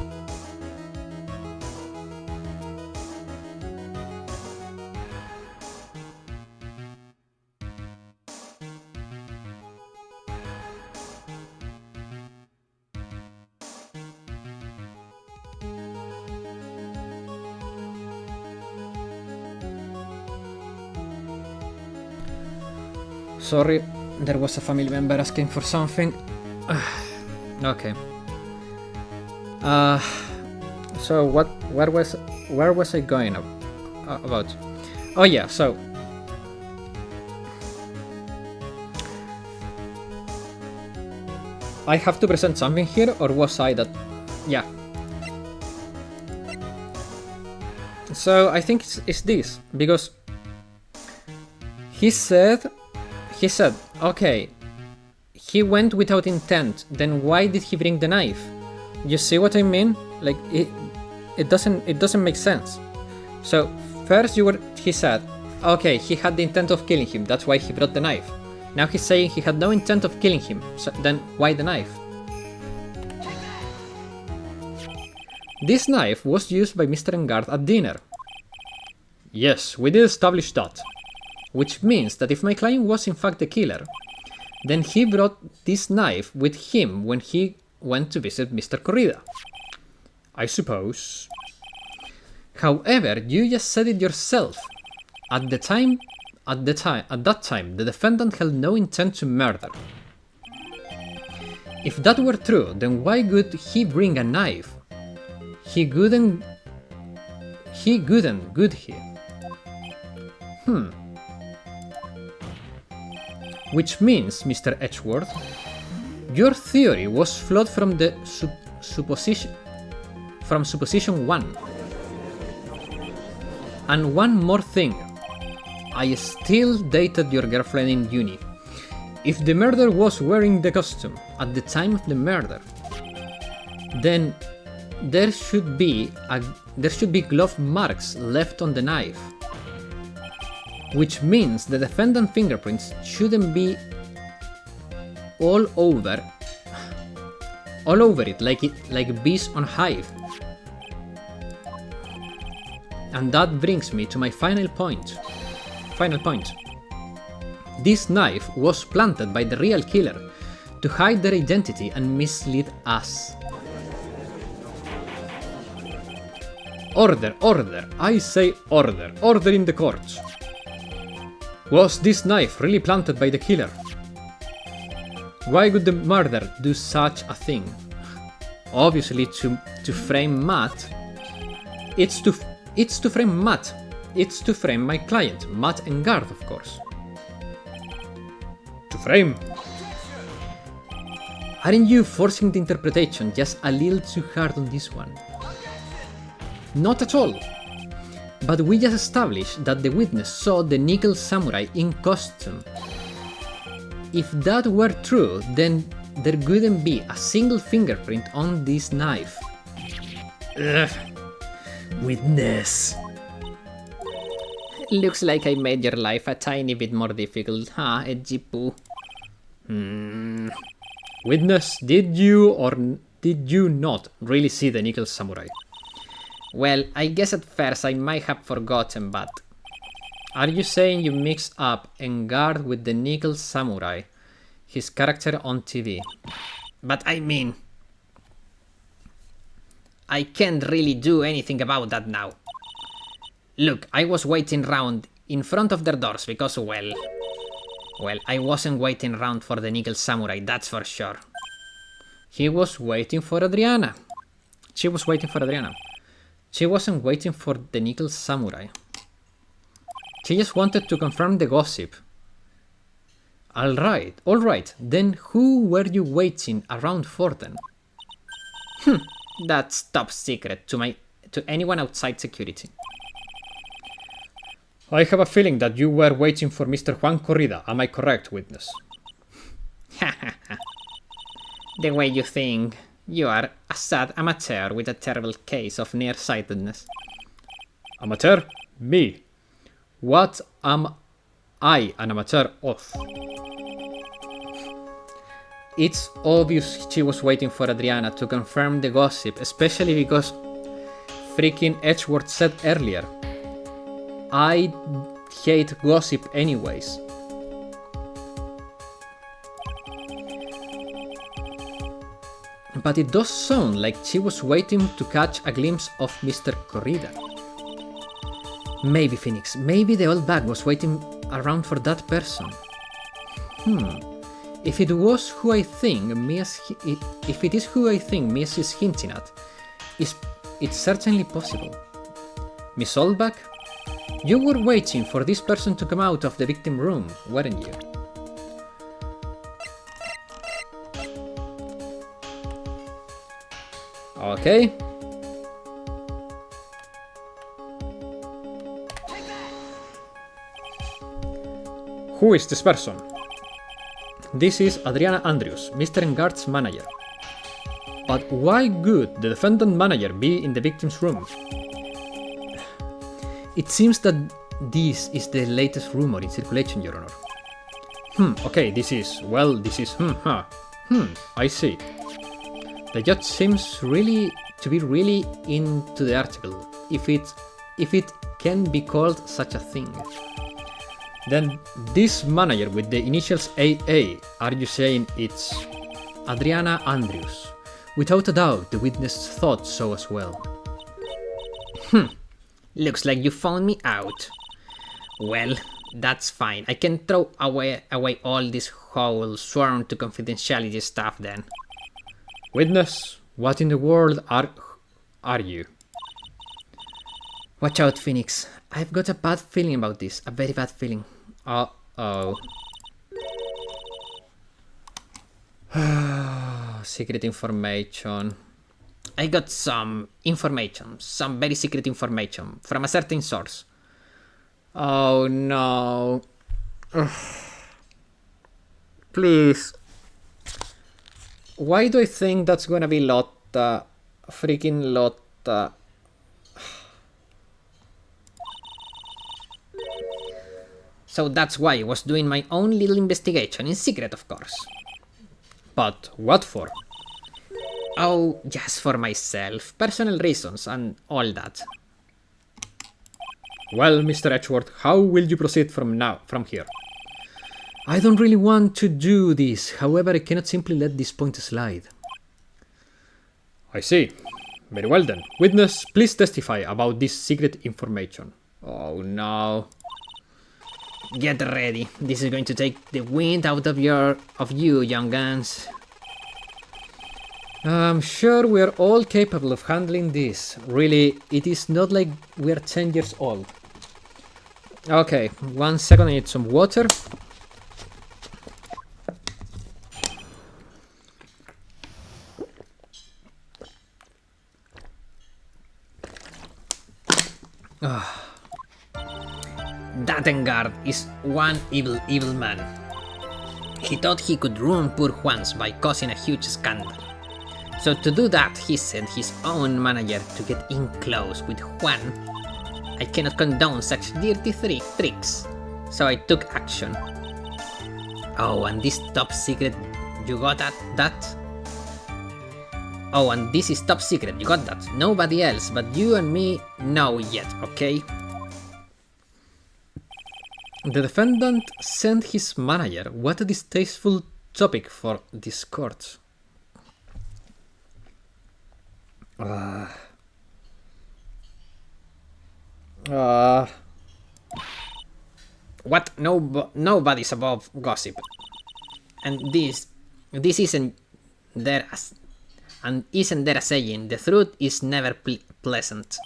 Sorry, there was a family member asking for something. Okay. So where was I going about? Oh yeah, so I have to present something here, or was I that? Yeah. So I think it's this, because he said, okay, he went without intent, then why did he bring the knife? You see what I mean? Like, it doesn't make sense. So, first he said, okay, he had the intent of killing him, that's why he brought the knife. Now he's saying he had no intent of killing him, so then why the knife? This knife was used by Mr. Engard at dinner. Yes, we did establish that. Which means that if my client was in fact the killer, then he brought this knife with him when he went to visit Mr. Corrida. I suppose. However, you just said it yourself. At that time, the defendant had no intent to murder. If that were true, then why would he bring a knife? He couldn't, could he? Which means, Mr. Edgeworth, your theory was flawed from the supposition 1. And one more thing. I still dated your girlfriend in uni. If the murderer was wearing the costume at the time of the murder, then there should be glove marks left on the knife. Which means the defendant's fingerprints shouldn't be all over it, like bees on hive. And that brings me to my final point. This knife was planted by the real killer to hide their identity and mislead us. Order, order, I say order, order in the court. Was this knife really planted by the killer? Why would the murderer do such a thing? Obviously to frame Matt. It's to frame Matt. It's to frame my client, Matt Engard, of course. To frame. Aren't you forcing the interpretation just a little too hard on this one? Not at all. But we just established that the witness saw the nickel samurai in costume. If that were true, then there wouldn't be a single fingerprint on this knife. Ugh. Witness. Looks like I made your life a tiny bit more difficult, huh, edgy poo? Witness, did you or did you not really see the nickel samurai? Well, I guess at first I might have forgotten, but... Are you saying you mixed up Engard with the nickel samurai, his character on TV? But I mean... I can't really do anything about that now. Look, I was waiting round in front of their doors because, well, I wasn't waiting round for the nickel samurai, that's for sure. He was waiting for Adriana. She was waiting for Adriana. She wasn't waiting for the nickel samurai. She just wanted to confirm the gossip. Alright, then who were you waiting around for then? That's top secret to anyone outside security. I have a feeling that you were waiting for Mr. Juan Corrida. Am I correct, witness? The way you think. You are a sad amateur with a terrible case of nearsightedness. Amateur? Me? What am I an amateur of? It's obvious she was waiting for Adriana to confirm the gossip, especially because freaking Edgeworth said earlier, I hate gossip anyways. But it does sound like she was waiting to catch a glimpse of Mr. Corrida. Maybe, Phoenix, maybe the old bag was waiting around for that person. If it was who I think if it is who I think Miss is hinting at, it's certainly possible. Miss Oldback, you were waiting for this person to come out of the victim room, weren't you? Okay. Who is this person? This is Adriana Andrews, Mr. Engard's manager. But why would the defendant manager be in the victim's room? It seems that this is the latest rumor in circulation, Your Honor. Okay, this is, I see. The judge seems to be really into the article, if it can be called such a thing. Then this manager with the initials AA, are you saying it's Adriana Andrews? Without a doubt, the witness thought so as well. Looks like you found me out. Well, that's fine. I can throw away all this whole sworn to confidentiality stuff then. Witness, what in the world are you? Watch out, Phoenix. I've got a bad feeling about this. A very bad feeling. Uh-oh. Secret information. I got some information. Some very secret information. From a certain source. Oh no. Please. Why do I think that's gonna be Lotta? Freaking Lotta. So that's why I was doing my own little investigation, in secret of course. But what for? Oh, just for myself, personal reasons and all that. Well, Mr. Edgeworth, how will you proceed from here? I don't really want to do this, however I cannot simply let this point slide. I see. Very well then. Witness, please testify about this secret information. Oh no. Get ready. This is going to take the wind out of you, young guns. I'm sure we are all capable of handling this. Really, it is not like we are 10 years old. Okay, 1 second, I need some water. That Engard is one evil man. He thought he could ruin poor Juan's by causing a huge scandal. So to do that, he sent his own manager to get in close with Juan. I cannot condone such dirty tricks, so I took action. Oh, and this top secret, you got that? Oh, and this is top secret, you got that? Nobody else but you and me know yet, okay? The defendant sent his manager. What a distasteful topic for this court. What? Nobody's above gossip. And this isn't there as... And isn't there a saying, the truth is never pleasant.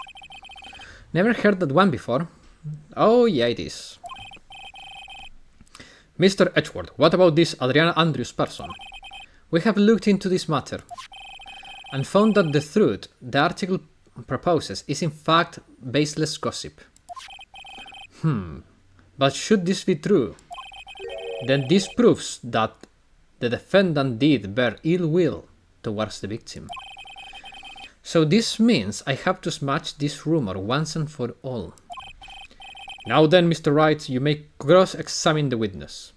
Never heard that one before. Oh yeah, it is. Mr. Edgeworth, what about this Adriana Andrews person? We have looked into this matter and found that the truth the article proposes is in fact baseless gossip. But should this be true, then this proves that the defendant did bear ill will towards the victim. So this means I have to smash this rumor once and for all. Now then, Mr. Wright, you may cross-examine the witness.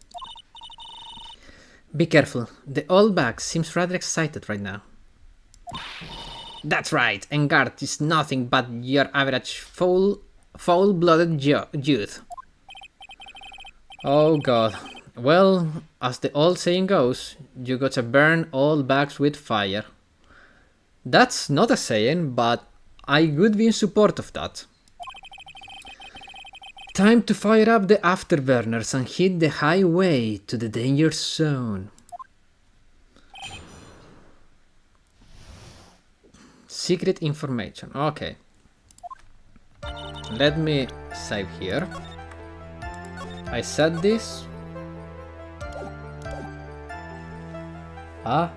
Be careful, the old bag seems rather excited right now. That's right, Engard is nothing but your average foul-blooded youth. Oh god. Well, as the old saying goes, you gotta burn all bags with fire. That's not a saying, but I would be in support of that. Time to fire up the afterburners and hit the highway to the danger zone. Secret information. Okay. Let me save here. I said this. Ah.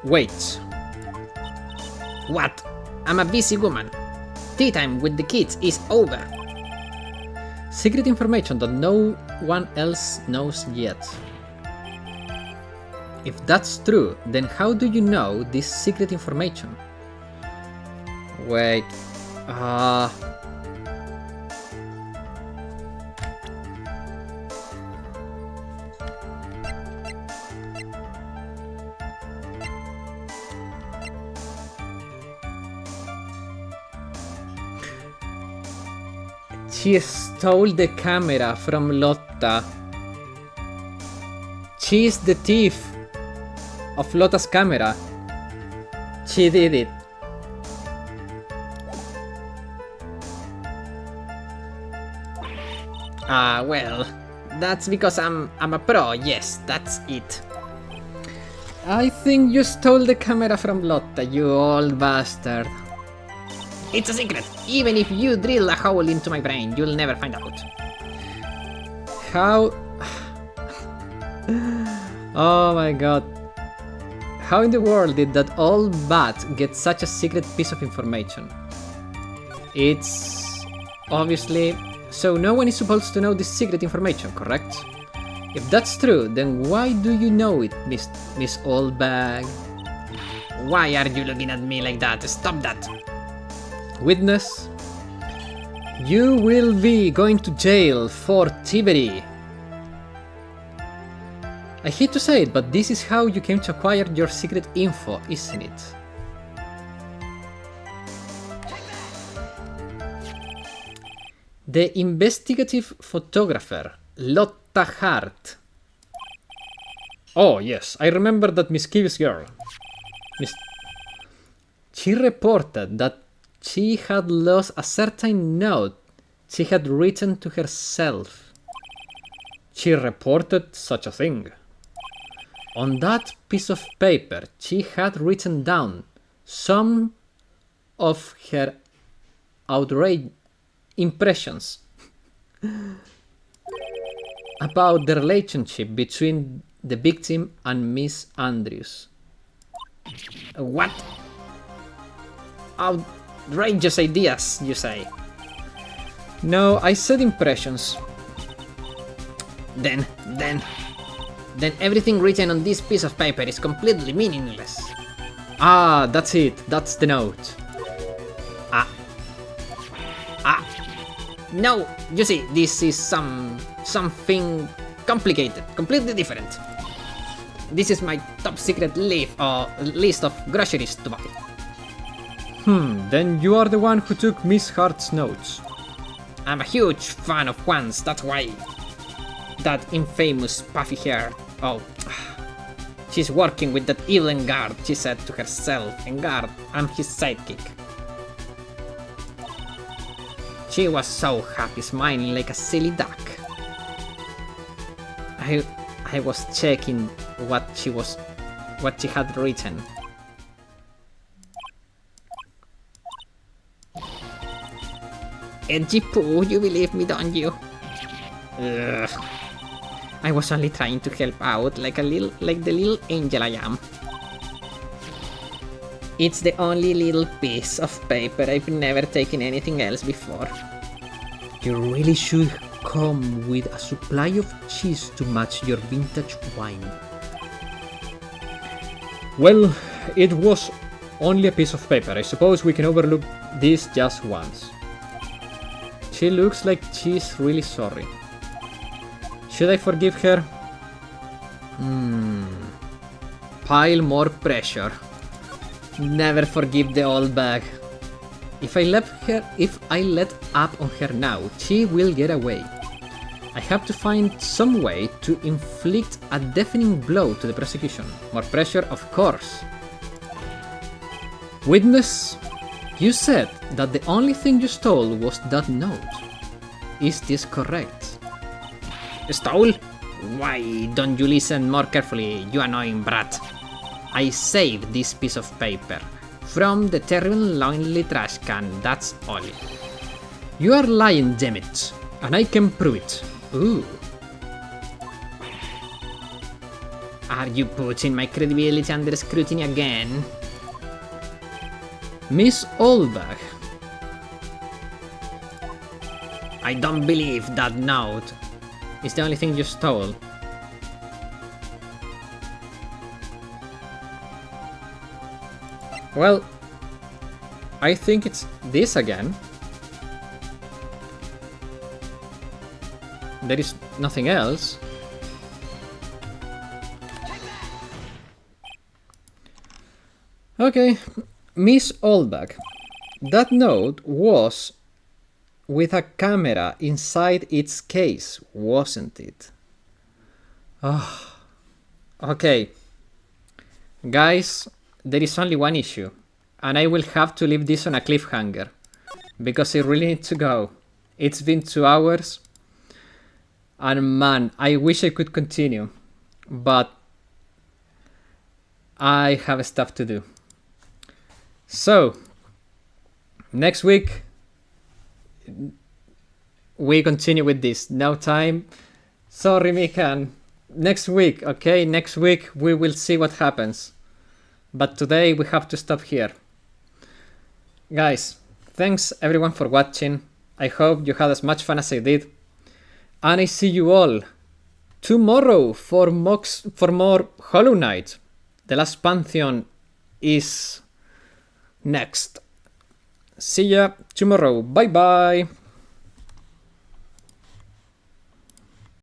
Wait. What? I'm a busy woman. Tea time with the kids is over. Secret information that no one else knows yet. If that's true, then how do you know this secret information? Wait. She stole the camera from Lotta. She's the thief of Lotta's camera. She did it. Well, that's because I'm a pro, yes, that's it. I think you stole the camera from Lotta, you old bastard. It's a secret. Even if you drill a hole into my brain, you'll never find out. How? Oh my god. How in the world did that old bat get such a secret piece of information? It's obviously... So no one is supposed to know this secret information, correct? If that's true, then why do you know it, Miss Old Bag? Why are you looking at me like that? Stop that. Witness, you will be going to jail for thievery. I hate to say it, but this is how you came to acquire your secret info, isn't it? The investigative photographer, Lotta Hart. Oh yes, I remember that mischievous girl. She reported that she had lost a certain note she had written to herself. She reported such a thing. On that piece of paper, she had written down some of her outraged impressions about the relationship between the victim and Miss Andrews. What? Outrageous ideas, you say? No, I said impressions. Then everything written on this piece of paper is completely meaningless. Ah, that's it. That's the note. No, you see, this is something complicated, completely different. This is my top secret list of groceries to buy. Then you are the one who took Miss Hart's notes. I'm a huge fan of Juan's, that's why. That infamous puffy hair. Oh, she's working with that evil Engard, she said to herself. Engard, I'm his sidekick. She was so happy, smiling like a silly duck. I I was checking what she had written. Edgy Pooh, you believe me, don't you? Ugh. I was only trying to help out like the little angel I am. It's the only little piece of paper. I've never taken anything else before. You really should come with a supply of cheese to match your vintage wine. Well, it was only a piece of paper. I suppose we can overlook this just once. She looks like she's really sorry. Should I forgive her? Pile more pressure. Never forgive the old bag. If I let up on her now, she will get away. I have to find some way to inflict a deafening blow to the prosecution. More pressure, of course. Witness, you said that the only thing you stole was that note. Is this correct? Stole? Why don't you listen more carefully, you annoying brat? I saved this piece of paper from the terrible lonely trash can, that's all. You are lying, damn it, and I can prove it. Ooh. Are you putting my credibility under scrutiny again? Miss Oldbag. I don't believe that note is the only thing you stole. Well, I think it's this again. There is nothing else. Okay, Miss Oldbag. That note was with a camera inside its case, wasn't it? Oh. Okay. Guys, there is only one issue, and I will have to leave this on a cliffhanger, because I really need to go. It's been 2 hours, and man, I wish I could continue, but I have stuff to do. So, next week, we continue with this. No time. Sorry, Mikan. Next week, okay? Next week, we will see what happens. But today, we have to stop here. Guys, thanks everyone for watching. I hope you had as much fun as I did. And I see you all tomorrow for more Hollow Knight. The Last Pantheon is next. See ya tomorrow. Bye bye.